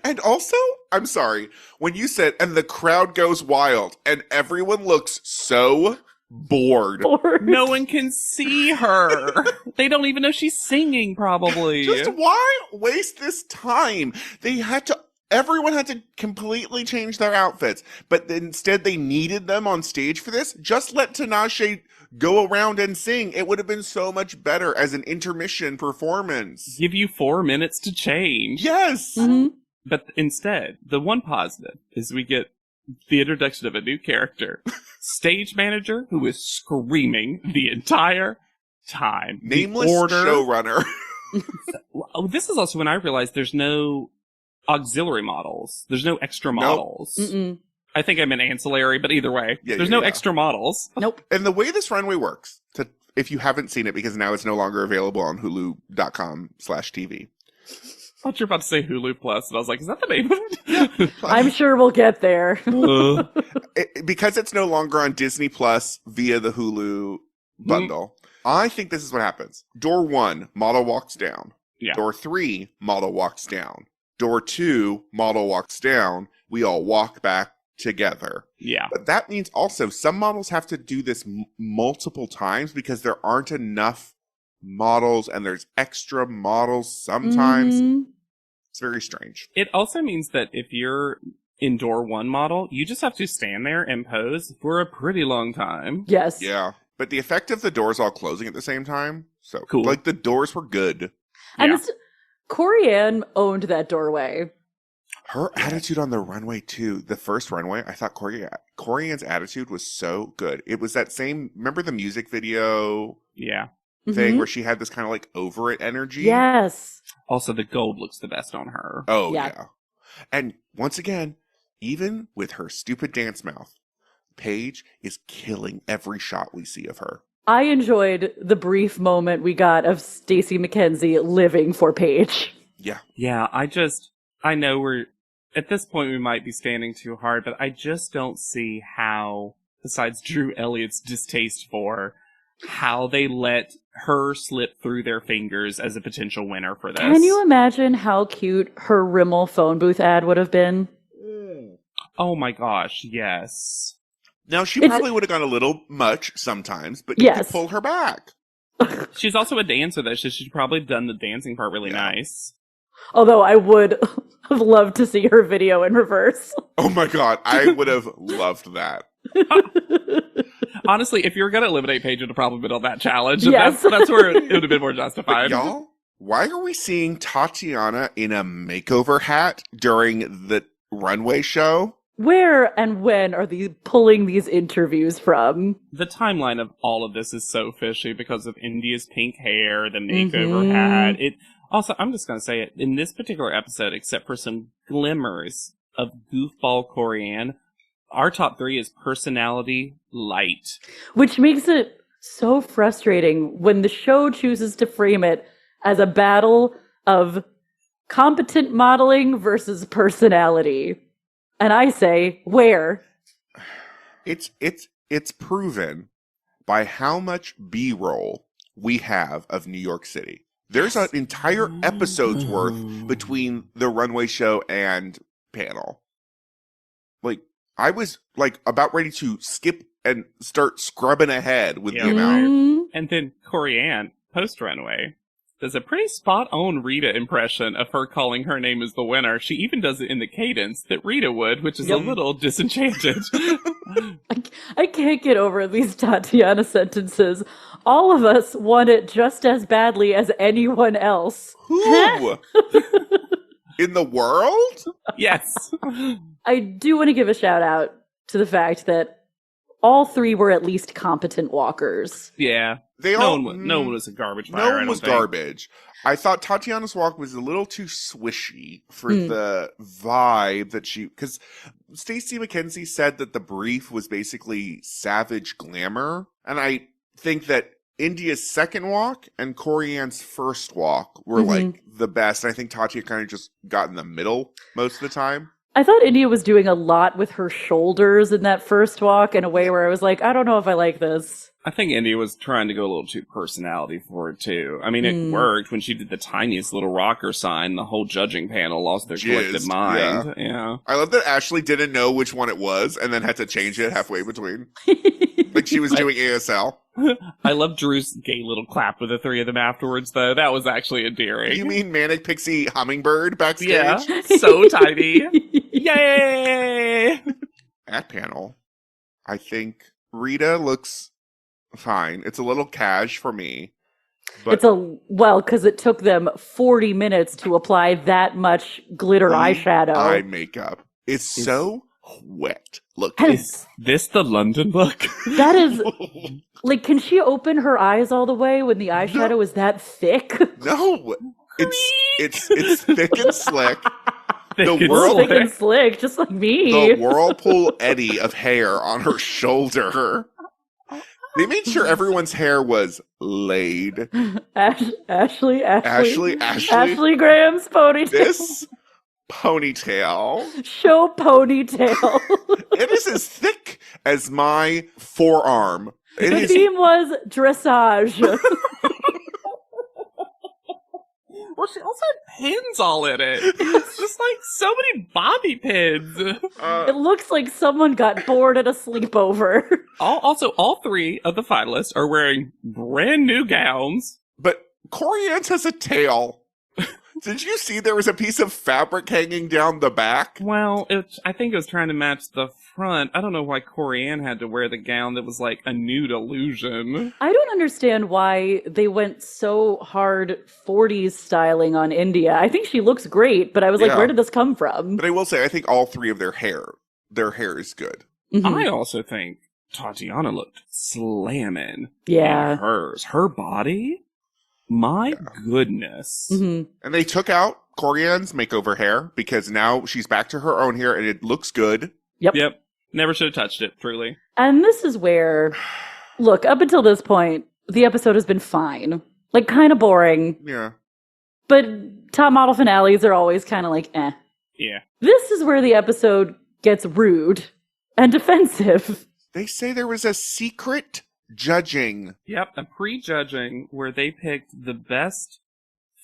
And also, I'm sorry, when you said and the crowd goes wild and everyone looks so bored.
No one can see her. They don't even know she's singing, probably.
Just why waste this time? Everyone had to completely change their outfits, but instead they needed them on stage for this. Just let Tinashe go around and sing. It would have been so much better as an intermission performance.
Give you 4 minutes to change.
Yes!
Mm-hmm.
But instead, the one positive is we get the introduction of a new character. Stage manager who is screaming the entire time.
Nameless showrunner.
This is also when I realized there's no auxiliary models. There's no extra models.
Nope.
I think I'm an ancillary, but either way, there's no extra models.
Nope.
And the way this runway works, if you haven't seen it, because now it's no longer available on hulu.com/TV.
I thought you were about to say Hulu Plus, and I was like, is that the name of it?
I'm sure we'll get there.
Because it's no longer on Disney Plus via the Hulu bundle, I think this is what happens. Door 1, model walks down.
Yeah.
Door 3, model walks down. Door 2, model walks down. We all walk back together.
Yeah.
But that means also some models have to do this multiple times because there aren't enough models and there's extra models sometimes. It's very strange.
It also means that if you're in door 1 model, you just have to stand there and pose for a pretty long time.
Yes.
Yeah. But the effect of the doors all closing at the same time, so
cool.
Like the doors were good.
And Corianne owned that doorway.
Her attitude on the runway too, the first runway, I thought Corianne's attitude was so good. It was that same, remember the music video thing where she had this kind of like over it energy?
Yes.
Also, the gold looks the best on her.
Oh, yeah. And once again, even with her stupid dance mouth, Paige is killing every shot we see of her.
I enjoyed the brief moment we got of Stacey McKenzie living for Paige.
Yeah.
Yeah, I know at this point we might be standing too hard, but I just don't see how, besides Drew Elliott's distaste for, how they let her slip through their fingers as a potential winner for this.
Can you imagine how cute her Rimmel phone booth ad would have been?
Oh my gosh, yes.
Now, she probably would have gone a little much sometimes, but you could pull her back.
She's also a dancer, though, so she's probably done the dancing part really nice.
Although I would have loved to see her video in reverse.
Oh my god, I would have loved that.
Honestly, if you were going to eliminate Paige, it would have probably been on that challenge.
Yes.
That's where it would have been more justified.
But y'all, why are we seeing Tatiana in a makeover hat during the runway show?
Where and when are they pulling these interviews from?
The timeline of all of this is so fishy because of India's pink hair, the makeover hat. Also, I'm just going to say it, in this particular episode, except for some glimmers of goofball Corianne, our top 3 is personality light.
Which makes it so frustrating when the show chooses to frame it as a battle of competent modeling versus personality. And I say, where?
It's proven by how much B-roll we have of New York City. There's an entire episode's worth between the runway show and panel. Like, I was like about ready to skip and start scrubbing ahead with the amount.
And then Corianne, post-runway, does a pretty spot-on Rita impression of her calling her name as the winner. She even does it in the cadence that Rita would, which is a little disenchanted.
I can't get over these Tatiana sentences. All of us want it just as badly as anyone else.
Who? In the world?
Yes.
I do want to give a shout out to the fact that all 3 were at least competent walkers.
Yeah. No one was a garbage fire.
No one was garbage. I thought Tatiana's walk was a little too swishy for the vibe that because Stacey McKenzie said that the brief was basically savage glamour. And I think that India's second walk and Corianne's first walk were like the best. I think Tatiana kind of just got in the middle most of the time.
I thought India was doing a lot with her shoulders in that first walk in a way where I was like, I don't know if I like this.
I think India was trying to go a little too personality for it, too. I mean, it worked when she did the tiniest little rocker sign. The whole judging panel lost their collective mind. Yeah.
I love that Ashley didn't know which one it was and then had to change it halfway between. Like she was doing ASL.
I love Drew's gay little clap with the 3 of them afterwards, though. That was actually endearing.
You mean Manic Pixie Hummingbird backstage?
Yeah, so tiny. Yay!
At panel, I think Rita looks fine. It's a little cash for me. But
because it took them 40 minutes to apply that much glitter eyeshadow.
Eye makeup. It's so wet. Look,
is this the London look?
That is, like, can she open her eyes all the way when the eyeshadow is that thick?
No, it's thick and slick.
Thick and slick, just like me.
The whirlpool eddy of hair on her shoulder. They made sure everyone's hair was laid.
Ashley Graham's ponytail.
This ponytail.
Show ponytail.
It is as thick as my forearm.
The theme was dressage.
Well, she also had pins all in it. It's just like so many bobby pins.
It looks like someone got bored at a sleepover.
All 3 of the finalists are wearing brand new gowns.
But Corianne has a tail. Did you see there was a piece of fabric hanging down the back?
Well, I think it was trying to match the front. I don't know why Corianne had to wear the gown that was like a nude illusion.
I don't understand why they went so hard 40s styling on India. I think she looks great, but I was like, where did this come from?
But I will say, I think all 3 of their hair is good.
Mm-hmm.
I also think Tatiana looked slamming.
Yeah.
Her body? My goodness.
Mm-hmm.
And they took out Corianne's makeover hair because now she's back to her own hair and it looks good.
Yep.
Never should have touched it, truly.
And this is where Look, up until this point, the episode has been fine. Like, kind of boring.
Yeah.
But top model finales are always kind of like, eh.
Yeah.
This is where the episode gets rude and defensive.
They say there was a secret judging.
Yep, a pre-judging where they picked the best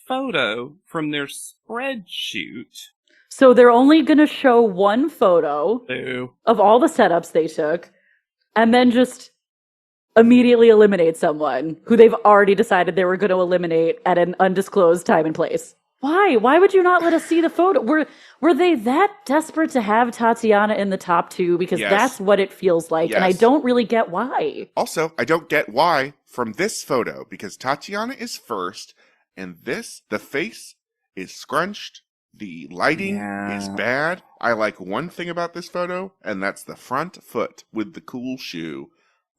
photo from their spreadsheet.
So they're only going to show one photo
Boo.
of all the setups they took, and then just immediately eliminate someone who they've already decided they were going to eliminate at an undisclosed time and place. Why? Why would you not let us see the photo? Were they that desperate to have Tatiana in the top 2? Because
Yes.
that's what it feels like, and I
Yes.
don't really get why.
Also, I don't get why from this photo, because Tatiana is first, and the face is scrunched. The lighting is bad. I like one thing about this photo, and that's the front foot with the cool shoe.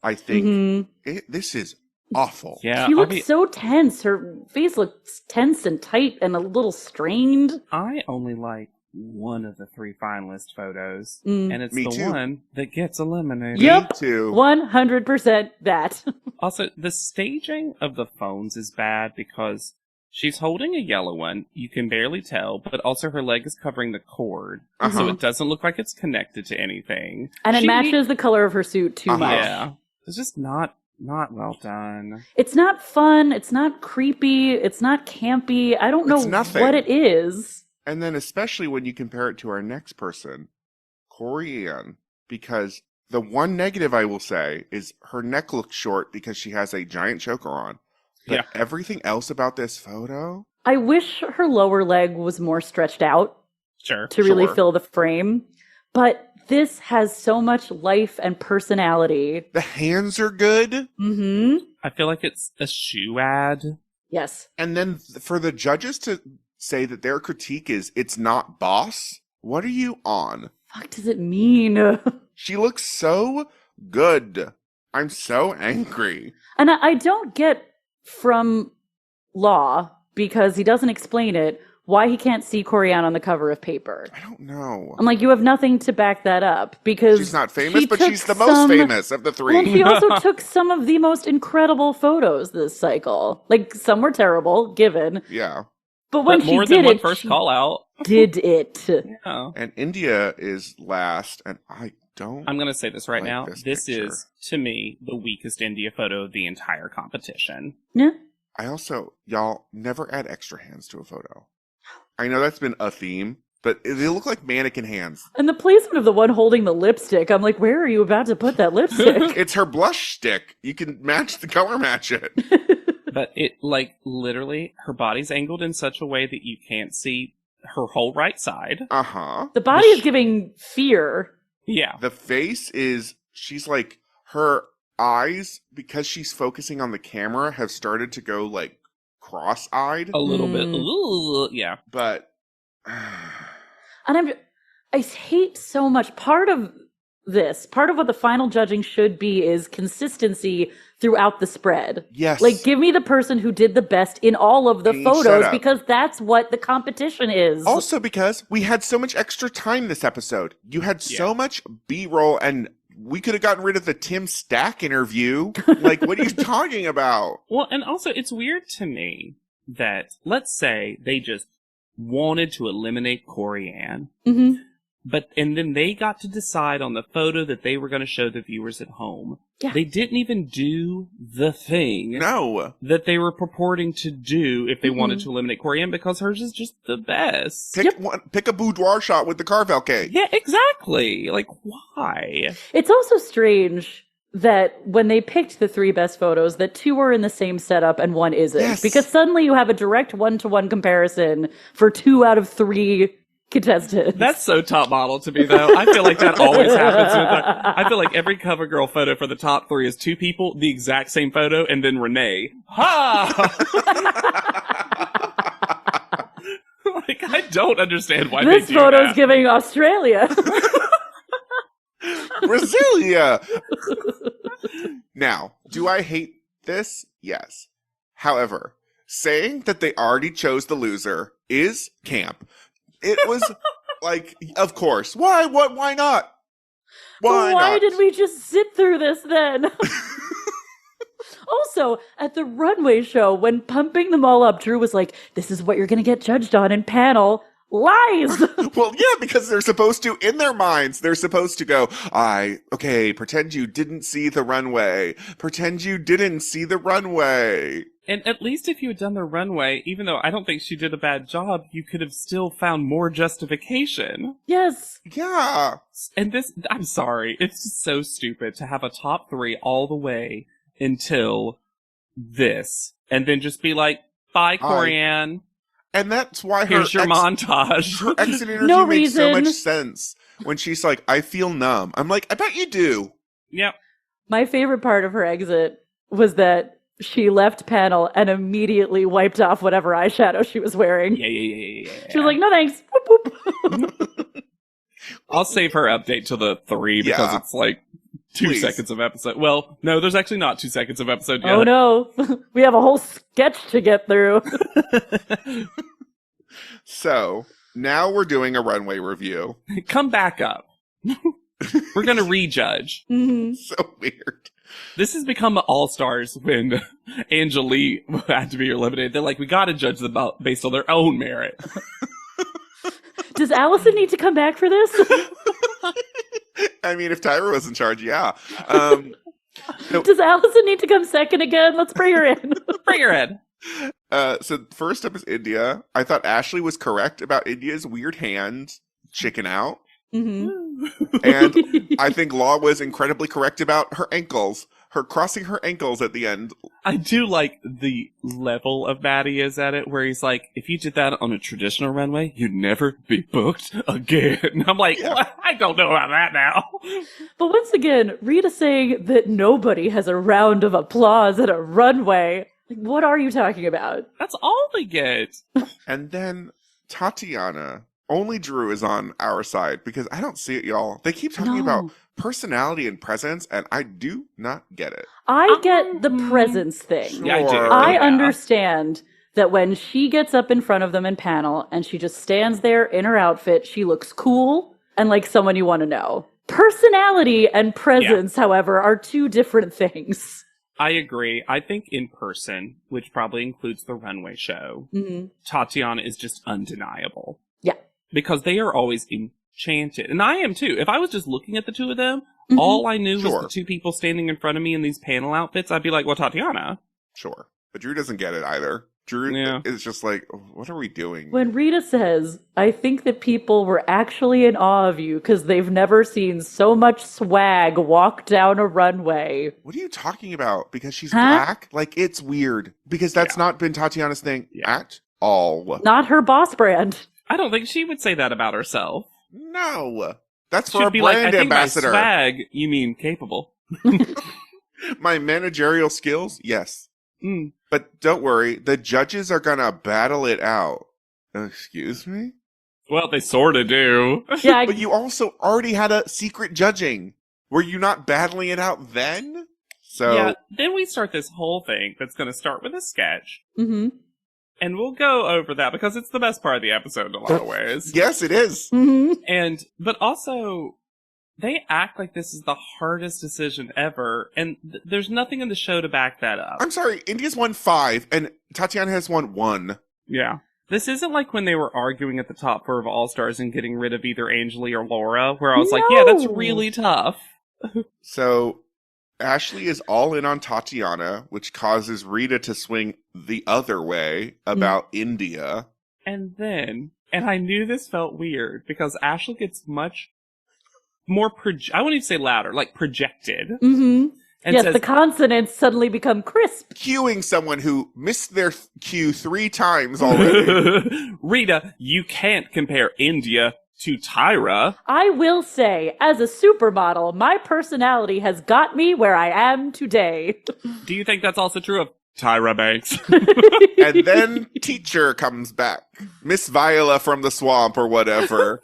I think this is awful.
Yeah,
She looks so tense. Her face looks tense and tight and a little strained.
I only like one of the 3 finalist photos,
Mm.
and it's
Me
the
too.
one that gets eliminated.
Yep.
Me too.
100% that.
Also, the staging of the phones is bad because she's holding a yellow one, you can barely tell, but also her leg is covering the cord, so it doesn't look like it's connected to anything.
And it
She
matches the color of her suit too much.
Yeah. It's just not well done.
It's not fun. It's not creepy. It's not campy. I don't know
It's nothing.
what it is.
And then especially when you compare it to our next person, Corey Ann, because the one negative I will say is her neck looks short because she has a giant choker on. But
Yeah.
everything else about this photo,
I wish her lower leg was more stretched out
Sure.
to really
Sure.
fill the frame. But this has so much life and personality.
the hands are good.
Mm-hmm.
I feel like it's a shoe ad.
Yes.
And then for the judges to say that their critique is it's not boss, what are you on?
Fuck does it mean?
She looks so good. I'm so angry.
And I don't get from Law, because he doesn't explain it, why he can't see Corianne on the cover of Paper.
I don't know.
I'm like, you have nothing to back that up, because
She's not famous,
she
but
took
she's the most famous of the 3.
Well, she also took some of the most incredible photos this cycle. Like, some were terrible, given.
Yeah.
But when
But
she
more
did
than one
it,
first
she
call out.
did it.
Yeah.
And India is last, and I don't.
I'm going to say this right
like
now.
this
This
picture.
is, to me, the weakest India photo of the entire competition.
Yeah.
I also, y'all, never add extra hands to a photo. I know that's been a theme, but they look like mannequin hands.
And the placement of the one holding the lipstick, I'm like, where are you about to put that lipstick?
It's her blush stick. You can color match it.
But it, like, literally, her body's angled in such a way that you can't see her whole right side.
Uh-huh.
The body is giving fear.
Yeah.
The face is, she's like, her eyes, because she's focusing on the camera, have started to go, like, cross-eyed.
A little bit.
Mm.
Ooh, yeah.
But,
And I hate so much. Part of what the final judging should be is consistency throughout the spread.
yes.
Like, give me the person who did the best in all of the
In each
photos,
setup.
because that's what the competition is.
Also because we had so much extra time this episode. You had so much B-roll, and we could have gotten rid of the Tim Stack interview. Like, what are you talking about?
Well, and also, it's weird to me that, let's say, they just wanted to eliminate Corianne,
Mm-hmm.
and then they got to decide on the photo that they were going to show the viewers at home.
Yeah.
They didn't even do the thing
No.
that they were purporting to do if they
Mm-mm.
wanted to eliminate Corianne, because hers is just the best.
Pick a boudoir shot with the Carvel cake.
Yeah, exactly. Like, why?
It's also strange that when they picked the 3 best photos, that 2 were in the same setup and 1 isn't.
Yes.
Because suddenly you have a direct 1-to-1 comparison for 2 out of 3 contestants.
That's so top model to me, though. I feel like that always happens. I feel like every cover girl photo for the top 3 is 2 people, the exact same photo, and then Renee. Ha! Like, I don't understand why
This
they do
photo's
that.
giving Australia.
Brasilia! Now, do I hate this? Yes. However, saying that they already chose the loser is camp. It was like, of course. Why? What? Why not?
Why
not?
did we just sit through this then? Also, at the runway show, when pumping them all up, Drew was like, this is what you're going to get judged on in panel. Lies!
Well, yeah, because they're supposed to, in their minds, they're supposed to go, okay, pretend you didn't see the runway. Pretend you didn't see the runway.
And at least if you had done the runway, even though I don't think she did a bad job, you could have still found more justification.
Yes.
Yeah.
And this, I'm sorry, it's just so stupid to have a top 3 all the way until this. And then just be like, bye, Corianne.
And that's why
here's your montage.
Her exit interview makes so much sense. When she's like, I feel numb. I'm like, I bet you do.
Yep.
My favorite part of her exit was that she left panel and immediately wiped off whatever eyeshadow she was wearing.
Yeah.
She was like, no thanks. Whoop, whoop.
I'll save her update to the 3 because it's like 2 seconds of episode. Well, no, there's actually not 2 seconds of episode yet.
Oh no. We have a whole sketch to get through.
So, now we're doing a runway review.
Come back up. We're going to rejudge.
Mm-hmm.
So weird.
This has become All-Stars when Angelique had to be eliminated. They're like, we got to judge them based on their own merit.
Does Allison need to come back for this?
I mean, if Tyra was in charge, yeah.
Does Allison need to come second again? Let's bring her in.
Bring her in.
So first up is India. I thought Ashley was correct about India's weird hand chicken out.
Mm-hmm.
And I think Law was incredibly correct about her ankles. Her crossing her ankles at the end.
I do like the level of Maddie is at it, where he's like, if you did that on a traditional runway, you'd never be booked again. I'm like, what? I don't know about that now.
But once again, Rita saying that nobody has a round of applause at a runway. Like, what are you talking about?
That's all they get.
And then Tatiana. Only Drew is on our side because I don't see it, y'all. They keep talking about personality and presence, and I do not get it.
I get the presence thing.
Yeah, I do.
I understand that when she gets up in front of them in panel and she just stands there in her outfit, she looks cool and like someone you want to know. Personality and presence, however, are 2 different things.
I agree. I think in person, which probably includes the runway show, Tatiana is just undeniable.
Yeah.
Because they are always enchanted. And I am too. If I was just looking at the 2 of them, all I knew was the 2 people standing in front of me in these panel outfits, I'd be like, well, Tatiana.
Sure. But Drew doesn't get it either. Drew is just like, what are we doing?
When Rita says, I think that people were actually in awe of you because they've never seen so much swag walk down a runway.
What are you talking about? Because she's black? Like, it's weird. Because that's not been Tatiana's thing at all.
Not her boss brand.
I don't think she would say that about herself.
No. That's for
She'd
a
be
brand
like, I think
ambassador.
by swag, you mean capable.
My managerial skills? Yes. But don't worry, the judges are gonna battle it out. Excuse me?
Well, they sort of do.
Yeah,
But you also already had a secret judging. Were you not battling it out then? So
Yeah, then we start this whole thing that's going to start with a sketch.
Mm-hmm.
And we'll go over that because it's the best part of the episode in a lot of ways.
yes, it is.
Mm-hmm.
But also, they act like this is the hardest decision ever, and there's nothing in the show to back that up.
I'm sorry, India's won 5, and Tatiana has won 1.
Yeah. This isn't like when they were arguing at the top 4 of All-Stars and getting rid of either Angeli or Laura, where I was like, yeah, that's really tough.
So, Ashley is all in on Tatiana, which causes Rita to swing the other way about India.
And then, and I knew this felt weird, because Ashley gets much more, I wouldn't even say louder, like projected.
Mm-hmm.
And
yes,
says,
the consonants suddenly become crisp.
Cueing someone who missed their cue 3 times already.
Rita, you can't compare India to Tyra.
I will say, as a supermodel, my personality has got me where I am today.
Do you think that's also true of Tyra Banks?
And then teacher comes back. Miss Viola from the swamp or whatever.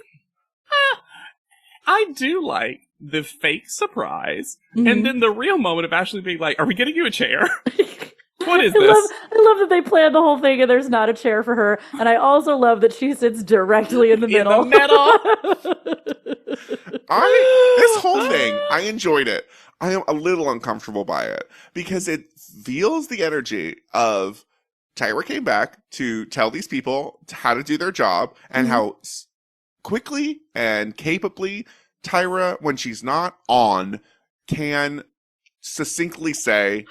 I do like the fake surprise, and then the real moment of Ashley being like, are we getting you a chair? What is this?
I love that they planned the whole thing and there's not a chair for her. And I also love that she sits directly in the middle.
In the middle.
This whole thing, I enjoyed it. I am a little uncomfortable by it because it feels the energy of Tyra came back to tell these people how to do their job and how quickly and capably Tyra, when she's not on, can succinctly say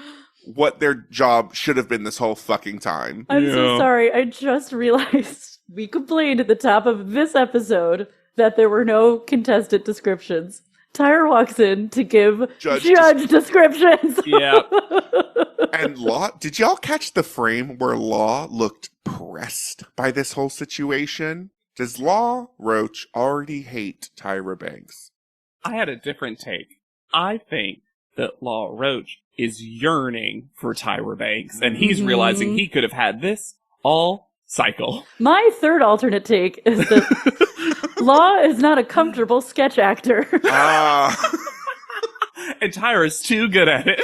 what their job should have been this whole fucking time.
I'm so sorry. I just realized we complained at the top of this episode that there were no contestant descriptions. Tyra walks in to give judge descriptions.
Yeah.
And Law, did y'all catch the frame where Law looked pressed by this whole situation? Does Law Roach already hate Tyra Banks?
I had a different take. I think that Law Roach is yearning for Tyra Banks, and he's realizing he could have had this all cycle.
My third alternate take is that Law is not a comfortable sketch actor.
And Tyra's too good at it.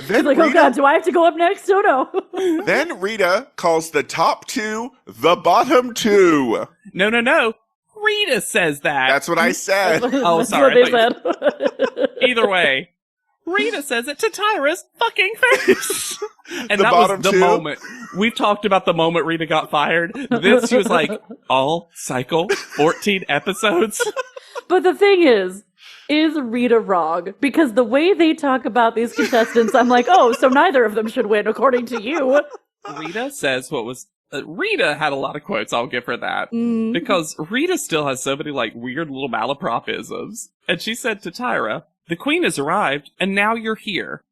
She's like, oh God, do I have to go up next? Oh no.
Then Rita calls the top two the bottom two.
No. Rita says that.
That's what I said.
Oh, sorry.
That's what they said.
Either way, Rita says it to Tyra's fucking face. And that was the
two?
moment. We've talked about the moment Rita got fired. This, she was like, all cycle, 14 episodes.
But the thing is Rita wrong? Because the way they talk about these contestants, I'm like, oh, so neither of them should win, according to you.
Rita says what was... Rita had a lot of quotes, I'll give her that. Because Rita still has so many, like, weird little malapropisms. And she said to Tyra, the queen has arrived, and now you're here.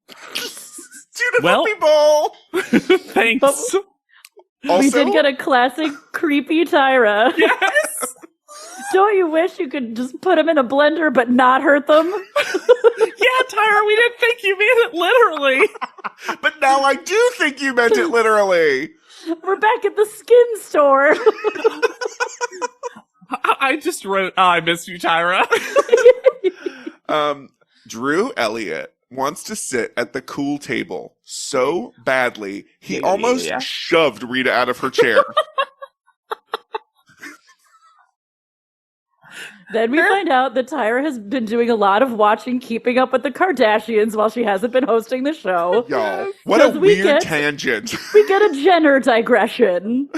Well, people!
Thanks.
But
Also,
we did get a classic creepy Tyra.
Yes!
Don't you wish you could just put them in a blender but not hurt them?
Yeah, Tyra, we didn't think you meant it literally.
But now I do think you meant it literally.
We're back at the skin store.
I just wrote, I miss you, Tyra.
Drew Elliott wants to sit at the cool table so badly, he almost shoved Rita out of her chair.
Then we find out that Tyra has been doing a lot of watching Keeping Up with the Kardashians while she hasn't been hosting the show.
Y'all, what a weird tangent.
We get a Jenner digression.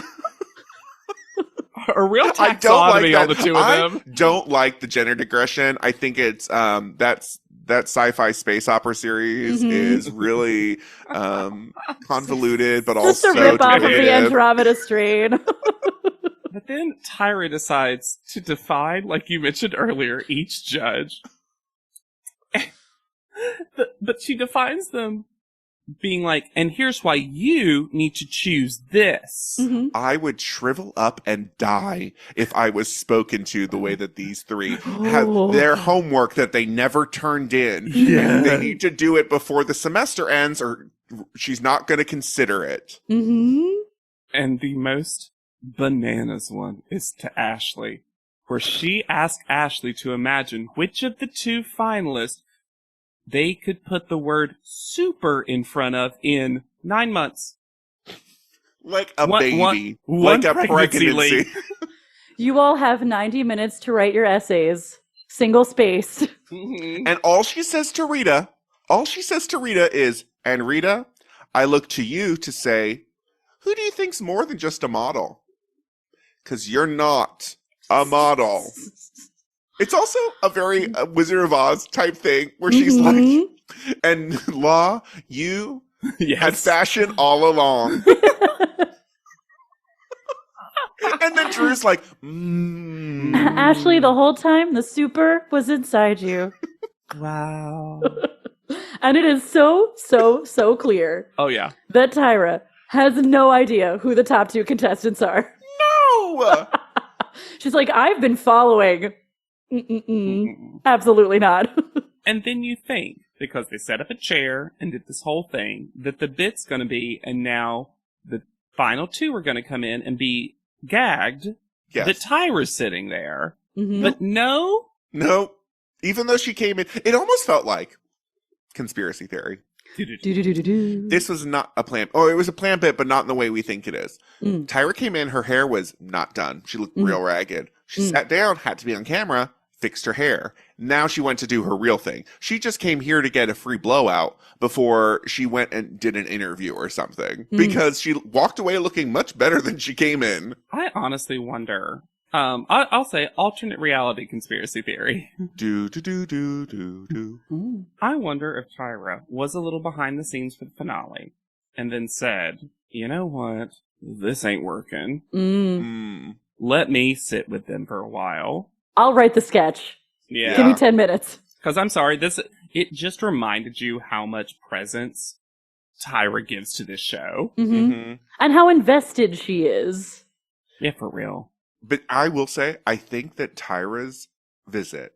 A real taxonomy on the two of them.
I don't like the Jenner digression. I think it's that sci-fi space opera series is really convoluted, but
just
also
a rip-off of the
definitive.
Andromeda Strain.
But then Tyra decides to define, like you mentioned earlier, each judge. But she defines them being like, and here's why you need to choose this.
I would shrivel up and die if I was spoken to the way that these three have their homework that they never turned in.
Yeah.
They need to do it before the semester ends or she's not going to consider it.
And the most bananas one is to Ashley, where she asked Ashley to imagine which of the two finalists they could put the word super in front of in 9 months.
Like a baby.
One
like a pregnancy.
You all have 90 minutes to write your essays. Single spaced.
And all she says to Rita is, and Rita, I look to you to say, who do you think's more than just a model? Because you're not a model. It's also a very Wizard of Oz type thing where she's like, and Law, you had fashion all along. And then Drew's like,
Ashley, the whole time, the super was inside you.
Wow.
And it is so clear.
Oh, yeah.
That Tyra has no idea who the top two contestants are.
No!
She's like, I've been following. Absolutely not.
And then you think, because they set up a chair and did this whole thing, that the bit's going to be, and now the final two are going to come in and be gagged, that Tyra's sitting there. But no.
Even though she came in, it almost felt like conspiracy theory. This was not a plan. Oh, it was a plan bit, but not in the way we think it is. Tyra came in, her hair was not done. She looked real ragged. She sat down, had to be on camera, fixed her hair. Now she went to do her real thing. She just came here to get a free blowout before she went and did an interview or something, because she walked away looking much better than she came in.
I honestly wonder. I'll say alternate reality conspiracy theory. I wonder if Tyra was a little behind the scenes for the finale and then said, you know what? This ain't working. Let me sit with them for a while.
I'll write the sketch.
Yeah.
Give me 10 minutes.
Because I'm sorry, it just reminded you how much presence Tyra gives to this show.
And how invested she is.
Yeah, for real.
But I will say, I think that Tyra's visit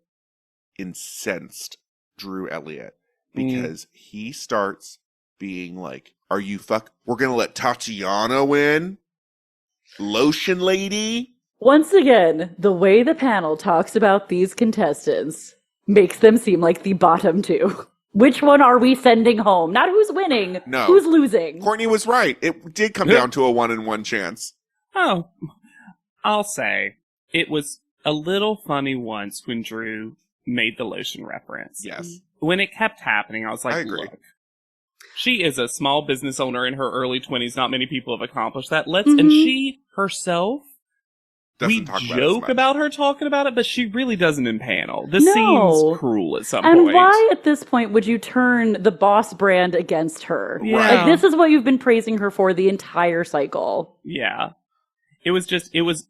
incensed Drew Elliott, because he starts being like, are you we're gonna let Tatiana win? Lotion lady?
Once again, the way the panel talks about these contestants makes them seem like the bottom two. Which one are we sending home? Not who's winning.
No.
Who's losing?
Courtney was right. It did come down to a 1-in-1 chance.
Oh, I'll say it was a little funny once when Drew made the lotion reference.
Yes.
When it kept happening, I was like,
I agree.
Look, she is a small business owner in her early 20s. Not many people have accomplished that. And she herself, we joke about her talking about it, but she really doesn't in panel. This seems cruel at some point.
And why at this point would you turn the boss brand against her?
Yeah.
Like, this is what you've been praising her for the entire cycle.
Yeah. It was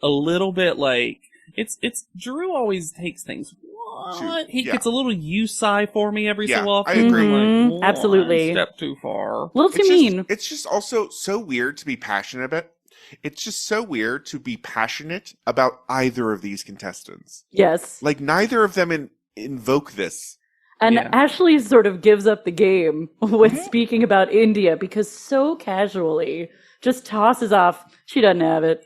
a little bit like, it's Drew always takes things. What? He gets a little you-si for me every so often.
I agree.
Like,
absolutely.
Step too far.
A little too mean.
It's just also so weird to be passionate about. It's just so weird to be passionate about either of these contestants.
Yes.
Like, neither of them invoke this.
And Ashley sort of gives up the game with speaking about India, because so casually just tosses off, she doesn't have it.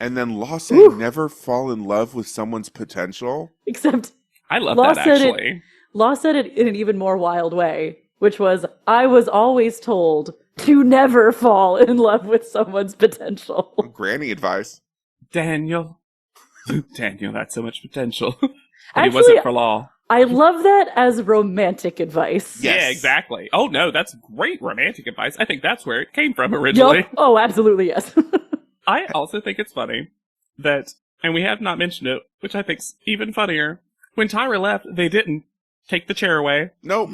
And then Law saying never fall in love with someone's potential.
Except
I love that, actually.
Law said it in an even more wild way, which was, I was always told to never fall in love with someone's potential.
Granny advice.
Daniel, that's so much potential.
Actually,
he wasn't for Law.
I love that as romantic advice.
Yes.
Yeah, exactly. Oh, no, that's great romantic advice. I think that's where it came from originally.
Yep. Oh, absolutely, yes.
I also think it's funny that, and we have not mentioned it, which I think's even funnier, when Tyra left, they didn't take the chair away.
Nope.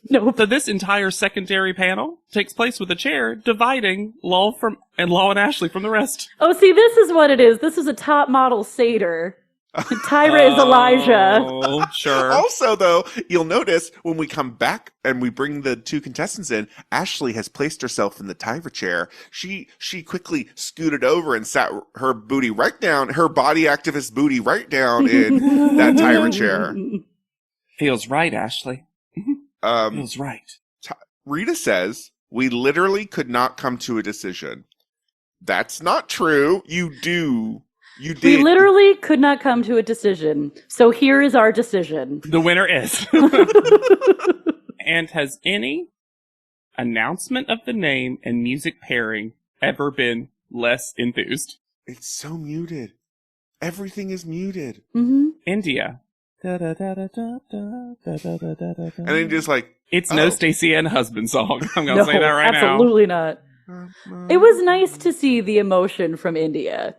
No.
So this entire secondary panel takes place with a chair dividing Law and Ashley from the rest.
Oh, see, this is what it is. This is a top model satyr. Tyra is Elijah.
Oh, sure.
Also, though, you'll notice when we come back and we bring the two contestants in, Ashley has placed herself in the Tyra chair. She quickly scooted over and sat her booty right down, her body activist booty right down in that Tyra chair.
Feels right, Ashley. Feels right.
Rita says, we literally could not come to a decision. That's not true. You do. You did.
We literally could not come to a decision. So here is our decision.
The winner is. And has any announcement of the name and music pairing ever been less enthused?
It's so muted. Everything is muted.
India.
And then just like...
It's no Stacey Ann husband song. I'm going to say that right now.
Absolutely not. It was nice to see the emotion from India.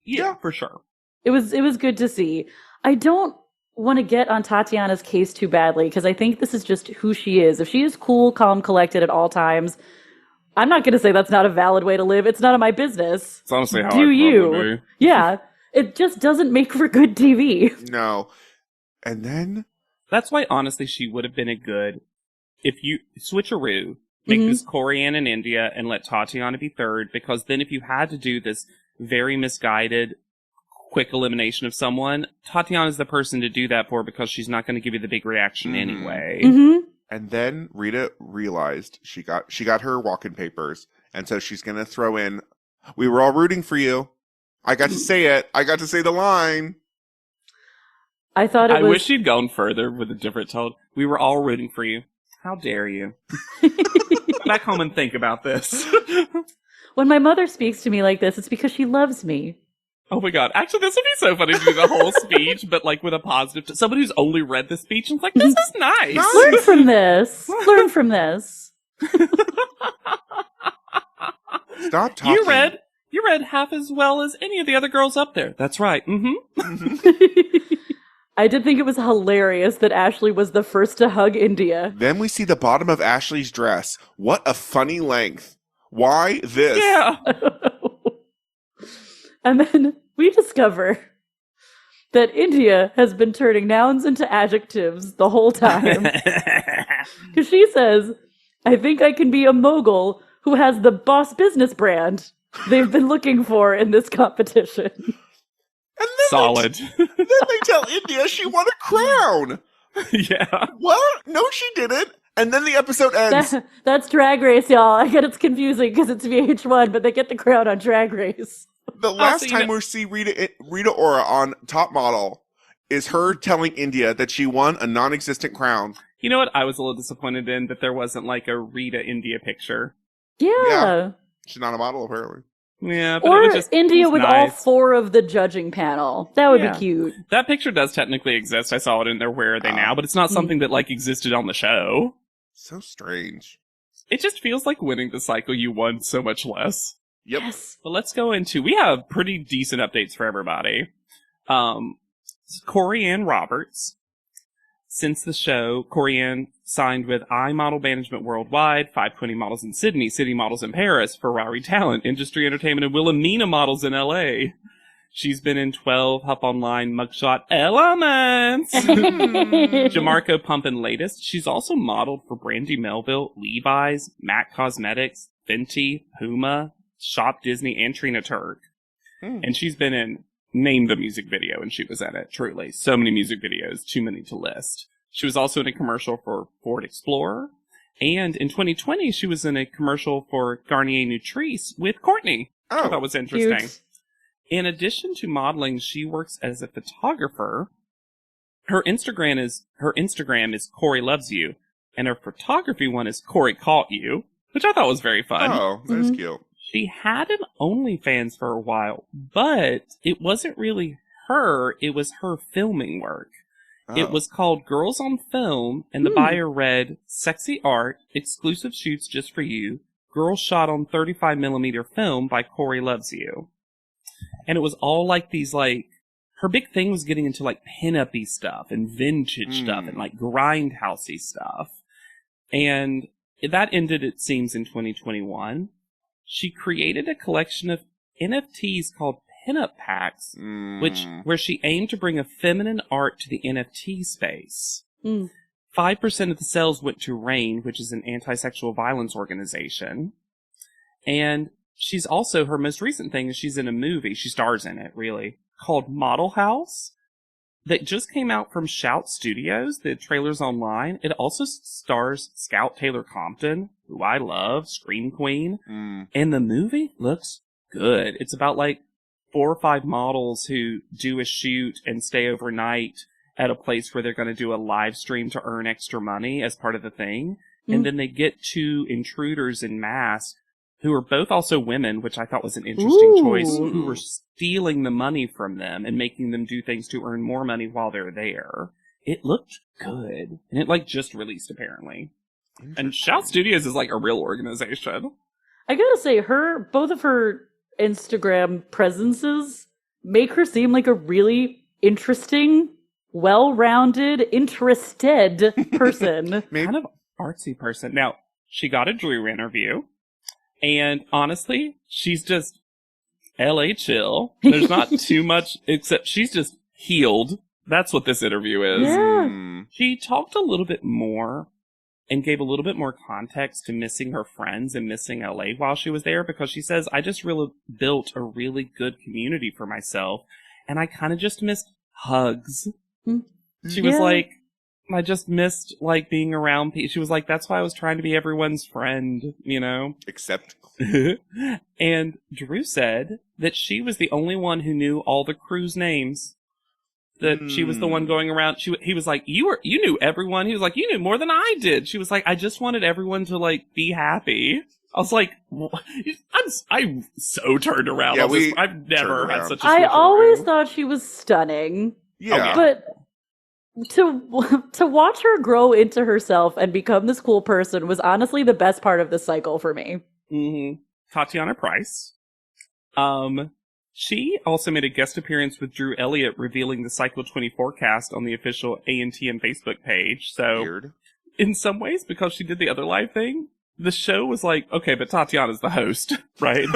Yeah, for sure.
It was good to see. I don't want to get on Tatiana's case too badly, because I think this is just who she is. If she is cool, calm, collected at all times, I'm not going to say that's not a valid way to live. It's none of my business.
It's honestly how
Do
I
you?
be.
Yeah. It just doesn't make for good TV.
No. And then...
That's why, honestly, she would have been a good... If you switcheroo, make this Corianne in India and let Tatiana be third, because then if you had to do this very misguided, quick elimination of someone, Tatiana's the person to do that for, because she's not going to give you the big reaction anyway.
And then Rita realized she got her walk-in papers, and so she's going to throw in, we were all rooting for you. I got to say it. I got to say the line.
I thought
I wish she'd gone further with a different tone. We were all rooting for you. How dare you? Back home and think about this.
When my mother speaks to me like this, it's because she loves me.
Oh my god. Actually, this would be so funny to do the whole speech, but like with a positive. Somebody who's only read the speech and is like, this is nice.
Learn from this. Learn from this.
Stop talking.
You read half as well as any of the other girls up there. That's right. Mm-hmm.
I did think it was hilarious that Ashley was the first to hug India.
Then we see the bottom of Ashley's dress. What a funny length. Why this?
Yeah.
And then we discover that India has been turning nouns into adjectives the whole time. Because she says, I think I can be a mogul who has the boss business brand they've been looking for in this competition.
And then
Solid.
Then they tell India she won a crown.
Yeah.
What? No, she didn't. And then the episode ends.
That's Drag Race, y'all. I get it's confusing because it's VH1, but they get the crown on Drag Race.
The last time we see Rita Ora on Top Model is her telling India that she won a non-existent crown.
You know what I was a little disappointed in? That there wasn't like a Rita India picture.
Yeah.
She's not a model, apparently.
Yeah, but
Or
it was just
India
it was
with
nice.
all 4 of the judging panel. That would be cute.
That picture does technically exist. I saw it in there. Where are they now? But it's not something that like existed on the show.
So strange.
It just feels like winning the cycle you won so much less.
Yep.
Yes.
But let's go into, we have pretty decent updates for everybody. Corey Ann Roberts. Since the show, Corey Ann signed with iModel Management Worldwide, 520 Models in Sydney, City Models in Paris, Ferrari Talent, Industry Entertainment, and Wilhelmina Models in LA. She's been in 12 Hup Online Mugshot Elements. Jamarco Pump and Latest. She's also modeled for Brandy Melville, Levi's, MAC Cosmetics, Fenty, Puma, Shop Disney, and Trina Turk. And she's been in Name the music video, and she was in it, truly. So many music videos, too many to list. She was also in a commercial for Ford Explorer. And in 2020, she was in a commercial for Garnier Nutrice with Courtney.
Oh,
that was interesting.
Cute.
In addition to modeling, she works as a photographer. Her Instagram is Corey Loves You, and her photography one is Corey Caught You, which I thought was very fun.
Oh, that's cute.
She had an OnlyFans for a while, but it wasn't really her, it was her filming work.
Oh.
It was called Girls on Film, and the bio read, Sexy Art, Exclusive Shoots Just for You, Girls Shot on 35mm Film by Corey Loves You. And it was all like these, like, her big thing was getting into, like, pin-up-y stuff and vintage stuff and, like, grindhousey stuff. And that ended, it seems, in 2021. She created a collection of NFTs called Pinup Packs, where she aimed to bring a feminine art to the NFT space. 5% of the sales went to RAIN, which is an anti-sexual violence organization. And she's also, her most recent thing is she's in a movie, she stars in it, really, called Model House, that just came out from Shout Studios. The trailer's online. It also stars Scout Taylor Compton, who I love, Scream Queen. And the movie looks good. It's about like 4 or 5 models who do a shoot and stay overnight at a place where they're going to do a live stream to earn extra money as part of the thing. And then they get 2 intruders in masks who are both also women, which I thought was an interesting choice, who were stealing the money from them and making them do things to earn more money while they're there. It looked good. And it, like, just released, apparently. And Shout Studios is, like, a real organization.
I gotta say, both of her Instagram presences make her seem like a really interesting, well-rounded, interested person.
Kind of artsy person. Now, she got a Drew interview. And honestly, she's just LA chill. There's not too much, except she's just healed. That's what this interview is.
Yeah.
She talked a little bit more and gave a little bit more context to missing her friends and missing LA while she was there, because she says, I just really built a really good community for myself, and I kind of just missed hugs. She was like, I just missed, like, being around people. She was like, that's why I was trying to be everyone's friend, you know?
Except.
And Drew said that she was the only one who knew all the crew's names. That she was the one going around. He was like, you knew everyone. He was like, you knew more than I did. She was like, I just wanted everyone to, like, be happy. I was like, I'm so turned around.
Yeah,
I've never had such a
I
switcheroo.
always thought she was stunning.
Yeah.
But to watch her grow into herself and become this cool person was honestly the best part of this cycle for me.
Mm-hmm. Tatiana Price. She also made a guest appearance with Drew Elliott revealing the Cycle 20 forecast on the official ANTM Facebook page. So,
Weird.
in some ways, because she did the other live thing, the show was like, okay, but Tatiana's the host, right?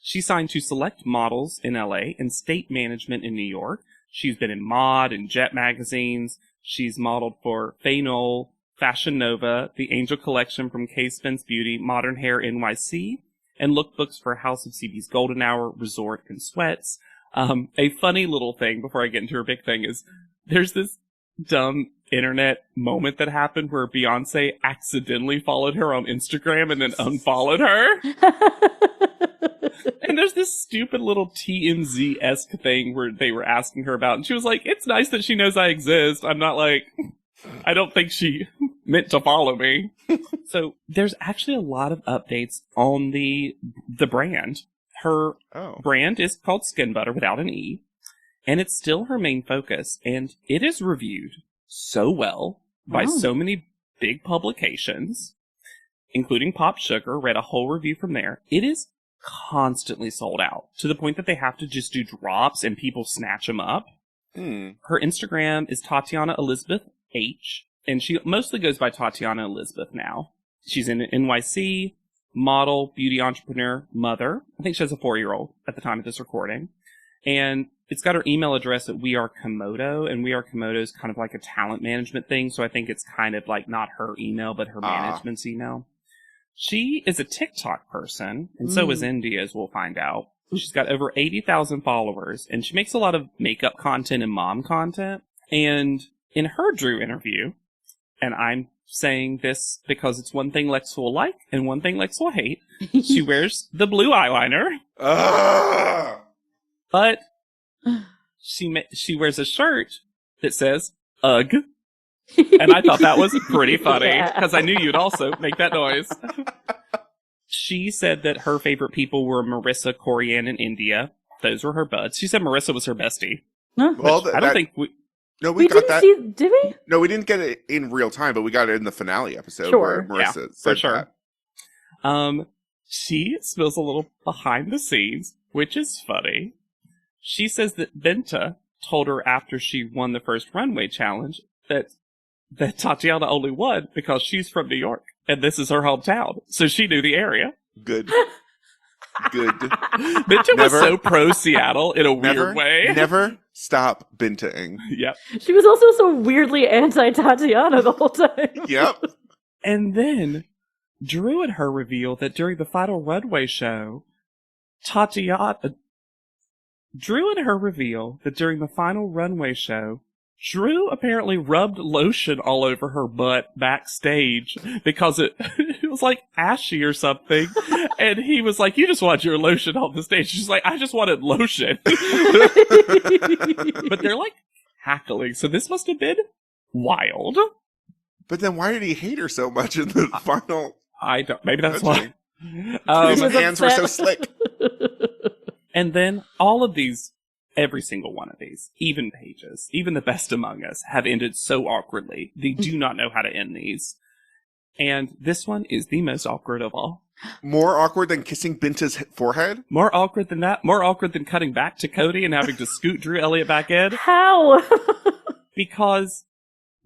She signed to Select Models in LA and State Management in New York. She's been in Mod and Jet magazines. She's modeled for Faye Fashion Nova, the Angel Collection from K. Spence Beauty, Modern Hair NYC, and lookbooks for House of CB's Golden Hour, Resort, and Sweats. A funny little thing before I get into her big thing is there's this dumb internet moment that happened where Beyonce accidentally followed her on Instagram and then unfollowed her. And there's this stupid little TMZ-esque thing where they were asking her about, and she was like, it's nice that she knows I exist. I'm not like, I don't think she meant to follow me. So there's actually a lot of updates on the brand. Her brand is called Skin Butter without an E, and it's still her main focus, and it is reviewed so well by so many big publications, including Pop Sugar. Read a whole review from there. It is constantly sold out to the point that they have to just do drops and people snatch them up. Her Instagram is Tatiana Elizabeth H, and she mostly goes by Tatiana Elizabeth now. She's in NYC, model, beauty entrepreneur, mother. I think she has a 4-year-old at the time of this recording. And it's got her email address at We Are Komodo, and We Are Komodo is kind of like a talent management thing, so I think it's kind of like not her email, but her management's email. She is a TikTok person, and so is India, as we'll find out. She's got over 80,000 followers, and she makes a lot of makeup content and mom content. And in her Drew interview, and I'm saying this because it's one thing Lex will like and one thing Lex will hate, she wears the blue eyeliner. But she wears a shirt that says, Ugh. And I thought that was pretty funny, because I knew you'd also make that noise. She said that her favorite people were Marissa, Corianne, and India. Those were her buds. She said Marissa was her bestie.
Well,
I don't think we...
No, we got that.
Did we?
No, we didn't get it in real time, but we got it in the finale episode
Sure.
where Marissa
for
said
sure.
that.
She spills a little behind the scenes, which is funny. She says that Benta told her after she won the first runway challenge that Tatiana only won because she's from New York, and this is her hometown, so she knew the area.
Good.
Benta was so pro-Seattle in a weird way.
Never stop Bentaing.
Yep.
She was also so weirdly anti-Tatiana the whole time.
Yep.
And then Drew and her reveal that during the final runway show, Drew apparently rubbed lotion all over her butt backstage because it was like ashy or something. And he was like, you just want your lotion on the stage. She's like, I just wanted lotion. But they're like cackling. So this must have been wild.
But then why did he hate her so much in the final?
I don't, maybe that's why.
His hands were so slick.
And then all of these, every single one of these, even Pages, even the best among us, have ended so awkwardly. They do not know how to end these. And this one is the most awkward of all.
More awkward than kissing Binta's forehead?
More awkward than that. More awkward than cutting back to Cody and having to scoot Drew Elliott back in.
How?
Because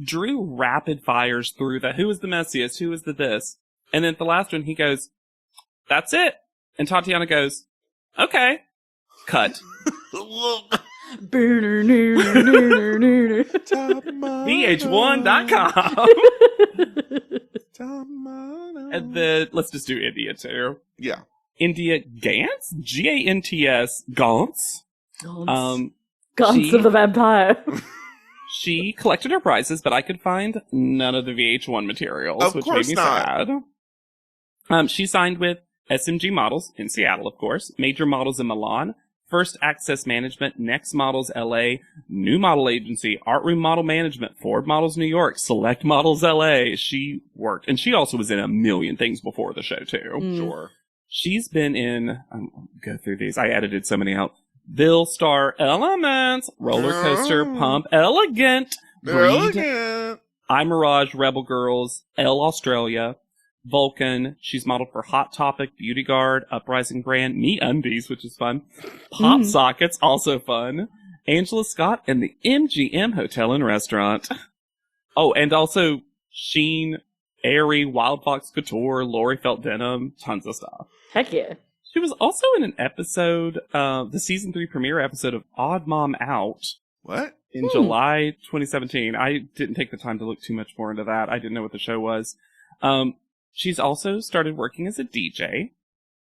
Drew rapid fires through the who is the messiest, who is the this. And then at the last one, he goes, that's it. And Tatiana goes, okay. Cut. VH1.com. And then let's just do India too.
Yeah.
India Gantz? G-A-N-T-S. Gantz.
Gantz of the Vampire.
She collected her prizes, but I could find none of the VH1 materials,
of
which
course
made me
not.
sad. She signed with SMG Models in Seattle, of course, Major Models in Milan, First Access Management, Next Models LA, New Model Agency, Art Room Model Management, Ford Models New York, Select Models LA. She worked. And she also was in a million things before the show, too.
Sure.
She's been in, go through these. I edited so many out. Bill Star Elements, Roller Coaster, Pump, Elegant, Breed, iMirage, Rebel Girls, Elle Australia, Vulcan. She's modeled for Hot Topic, Beauty Guard, Uprising Brand, Me Undies, which is fun. Pop Sockets, also fun. Angela Scott, and the MGM Hotel and Restaurant. Oh, and also Sheen, Aerie, Wild Fox Couture, Lori Felt Denim, tons of stuff.
Heck yeah.
She was also in an episode, the season 3 premiere episode of Odd Mom Out.
What?
In July 2017. I didn't take the time to look too much more into that. I didn't know what the show was. She's also started working as a DJ.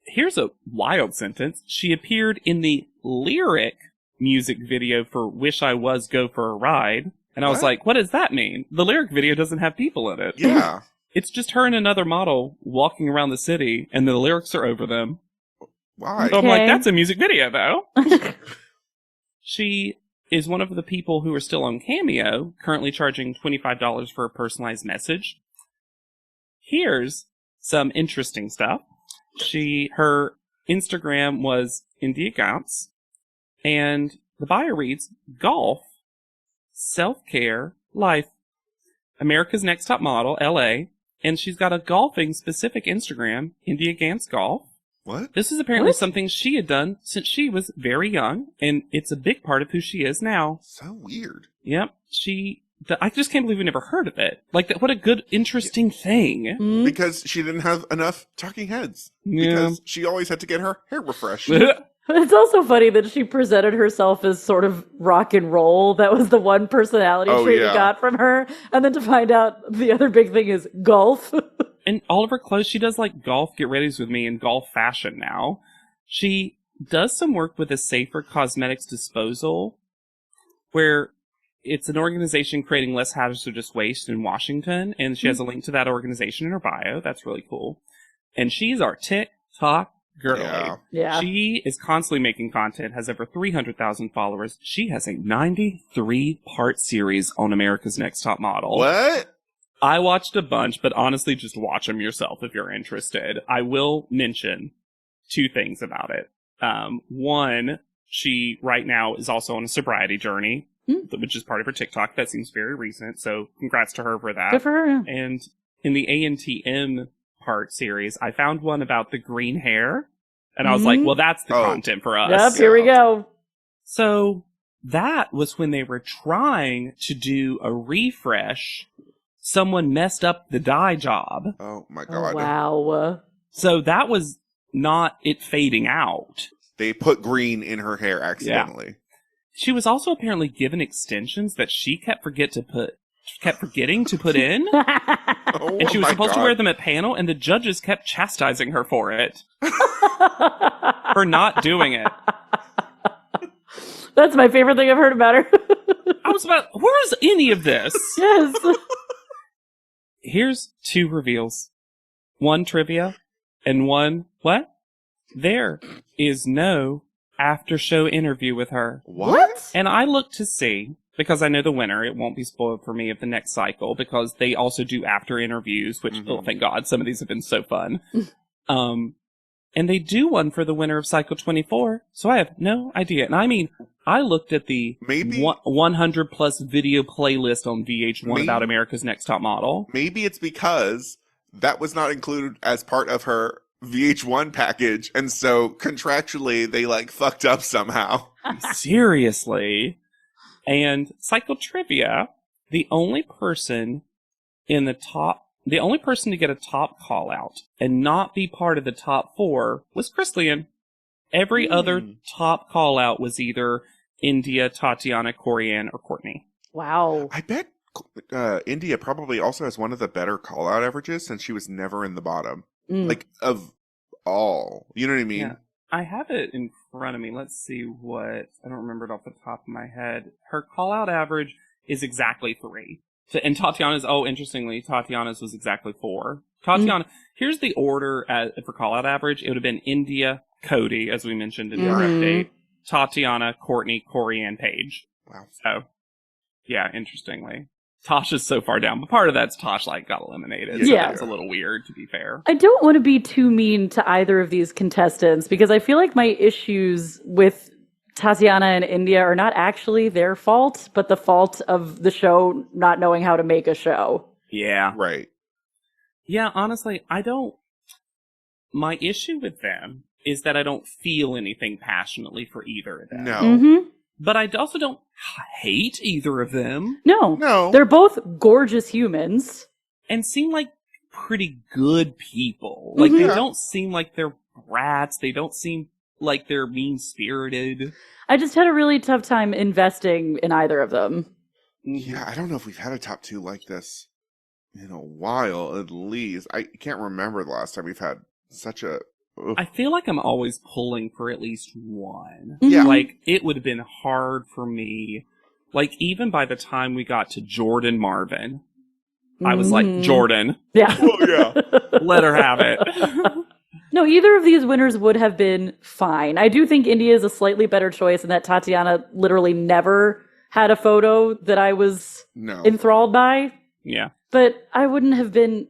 Here's a wild sentence. She appeared in the lyric music video for Wish I Was Go for a Ride. And I was like, what does that mean? The lyric video doesn't have people in it.
Yeah.
It's just her and another model walking around the city, and the lyrics are over them.
Why?
So I'm like, that's a music video, though. She is one of the people who are still on Cameo, currently charging $25 for a personalized message. Here's some interesting stuff. Her Instagram was India Gantz, and the bio reads, golf, self-care, life, America's Next Top Model, LA, and she's got a golfing specific Instagram, India Gantz Golf.
What?
This is apparently something she had done since she was very young, and it's a big part of who she is now.
So weird.
Yep. I just can't believe we never heard of it. Like, what a good, interesting thing.
Because she didn't have enough talking heads.
Yeah.
Because she always had to get her hair refreshed.
It's also funny that she presented herself as sort of rock and roll. That was the one personality trait you got from her. And then to find out the other big thing is golf.
And all of her clothes, she does like golf get-readies with me in golf fashion now. She does some work with a Safer Cosmetics Disposal, where it's an organization creating less hazardous waste in Washington, and she has a link to that organization in her bio. That's really cool. And she's our TikTok girly.
Yeah.
She is constantly making content, has over 300,000 followers. She has a 93-part series on America's Next Top Model.
What?
I watched a bunch, but honestly, just watch them yourself if you're interested. I will mention 2 things about it. One, she right now is also on a sobriety journey, which is part of her TikTok. That seems very recent, so congrats to her for that.
Good for her. Yeah.
And in the ANTM part series, I found one about the green hair, and I was like, well, that's the content for us.
Yep, here we go.
So that was when they were trying to do a refresh. Someone messed up the dye job.
Oh my god.
Oh, wow.
So that was not it fading out.
They put green in her hair accidentally.
Yeah. She was also apparently given extensions that she kept forgetting to put in. And she was supposed to wear them at panel, and the judges kept chastising her for it. For not doing it.
That's my favorite thing I've heard about her.
I was about, where's any of this?
Yes.
Here's 2 reveals. 1 trivia, and 1, what? There is no after-show interview with her.
What?
And I looked to see, because I know the winner, it won't be spoiled for me of the next cycle, because they also do after interviews, which, oh, thank God, some of these have been so fun. And they do one for the winner of Cycle 24, so I have no idea. And I mean, I looked at the 100 plus video playlist on VH1 about America's Next Top Model.
Maybe it's because that was not included as part of her VH1 package, and so contractually they like fucked up somehow.
Seriously. And Cycle Trivia, the only person to get a top call out and not be part of the top 4 was Chrislian. Every other top call out was either India, Tatiana, Corianne, or Courtney.
Wow.
I bet India probably also has one of the better call out averages since she was never in the bottom. Like, of all. You know what I mean?
Yeah. I have it in front of me. Let's see what... I don't remember it off the top of my head. Her call out average is exactly 3. And Tatiana's, interestingly, Tatiana's was exactly 4. Tatiana, here's the order for call-out average. It would have been India, Cody, as we mentioned in our update, Tatiana, Courtney, Corey, and Paige.
Wow.
So, yeah, interestingly. Tosh is so far down, but part of that's Tosh, got eliminated.
Yeah.
So that's a little weird, to be fair.
I don't want to be too mean to either of these contestants because I feel like my issues with Tatiana and India are not actually their fault, but the fault of the show not knowing how to make a show.
Yeah.
Right.
Yeah, honestly, my issue with them is that I don't feel anything passionately for either of them.
No.
Mm-hmm.
But I also don't hate either of them.
No.
They're both gorgeous humans.
And seem like pretty good people. Like, they don't seem like they're brats. They don't seem like they're mean-spirited.
I just had a really tough time investing in either of them.
Yeah, I don't know if we've had a top 2 like this in a while, at least. I can't remember the last time we've had such a... Ugh.
I feel like I'm always pulling for at least one.
Yeah.
Like, it would have been hard for me. Like, even by the time we got to Jordan Marvin, I was like, Jordan.
Yeah.
Oh, yeah.
Let her have it.
No, either of these winners would have been fine. I do think India is a slightly better choice in that Tatiana literally never had a photo that I was enthralled by.
Yeah.
But I wouldn't have been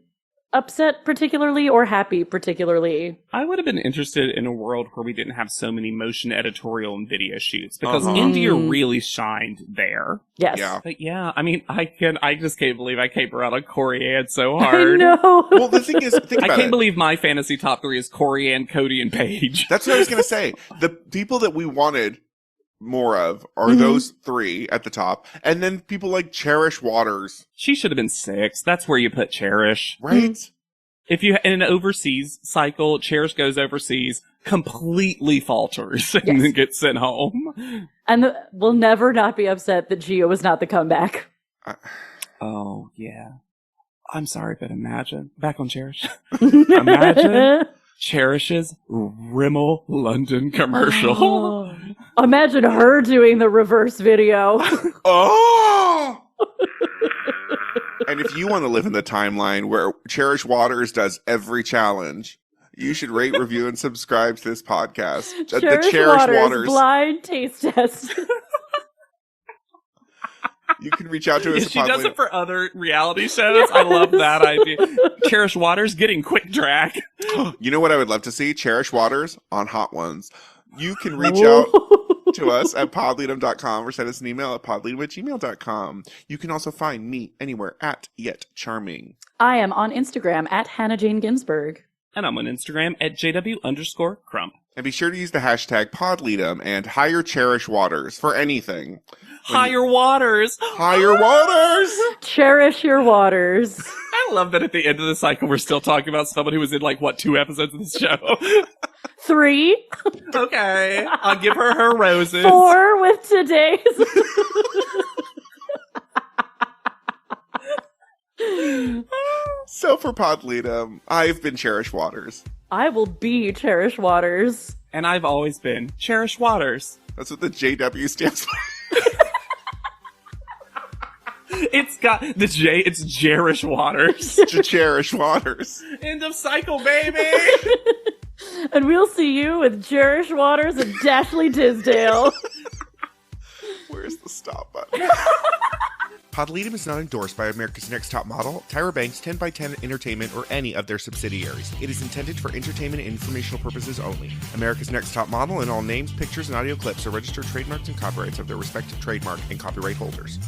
upset particularly or happy particularly.
I would have been interested in a world where we didn't have so many motion editorial and video shoots because India really shined there.
Yes.
Yeah.
But yeah, I mean, I just can't believe I came around on Corey Ann so hard.
I know.
Well, the thing is, think about
I can't
it.
believe my fantasy top 3 is Corey Ann, Cody, and Paige.
That's what I was going to say. The people that we wanted more of are those 3 at the top. And then people like Cherish Waters.
She should have been 6. That's where you put Cherish.
Right?
If you, in an overseas cycle, Cherish goes overseas, completely falters, and then gets sent home.
And we'll never not be upset that Gio was not the comeback.
Oh, yeah. I'm sorry, but imagine, back on Cherish, imagine Cherish's Rimmel London commercial.
Oh. Imagine her doing the reverse video.
Oh! And if you want to live in the timeline where Cherish Waters does every challenge, you should rate, review, and subscribe to this podcast.
Cherish
the Cherish
Waters blind taste test.
You can reach out to us.
She does it for other reality shows. Yes. I love that idea. Cherish Waters getting quick drag.
You know what I would love to see? Cherish Waters on Hot Ones. You can reach out to us at podleadum.com or send us an email at podleadum@gmail.com. You can also find me anywhere at Yet Charming.
I am on Instagram at Hannah Jane Ginsburg.
And I'm on Instagram at JW_Crump.
And be sure to use the hashtag podleadum and hire Cherish Waters for anything.
Higher Waters!
Higher Waters!
Cherish your waters.
I love that at the end of the cycle we're still talking about someone who was in 2 episodes of the show.
3.
Okay. I'll give her roses.
4 with today's.
So for Podleadum, I've been Cherish Waters.
I will be Cherish Waters.
And I've always been Cherish Waters.
That's what the JW stands for.
It's got the J, it's Cherish Waters.
Cherish Waters.
End of cycle, baby!
And we'll see you with Cherish Waters and Dashley Tisdale.
Where's the stop button? Podleadum is not endorsed by America's Next Top Model, Tyra Banks, 10x10 Entertainment, or any of their subsidiaries. It is intended for entertainment and informational purposes only. America's Next Top Model and all names, pictures, and audio clips are registered trademarks and copyrights of their respective trademark and copyright holders.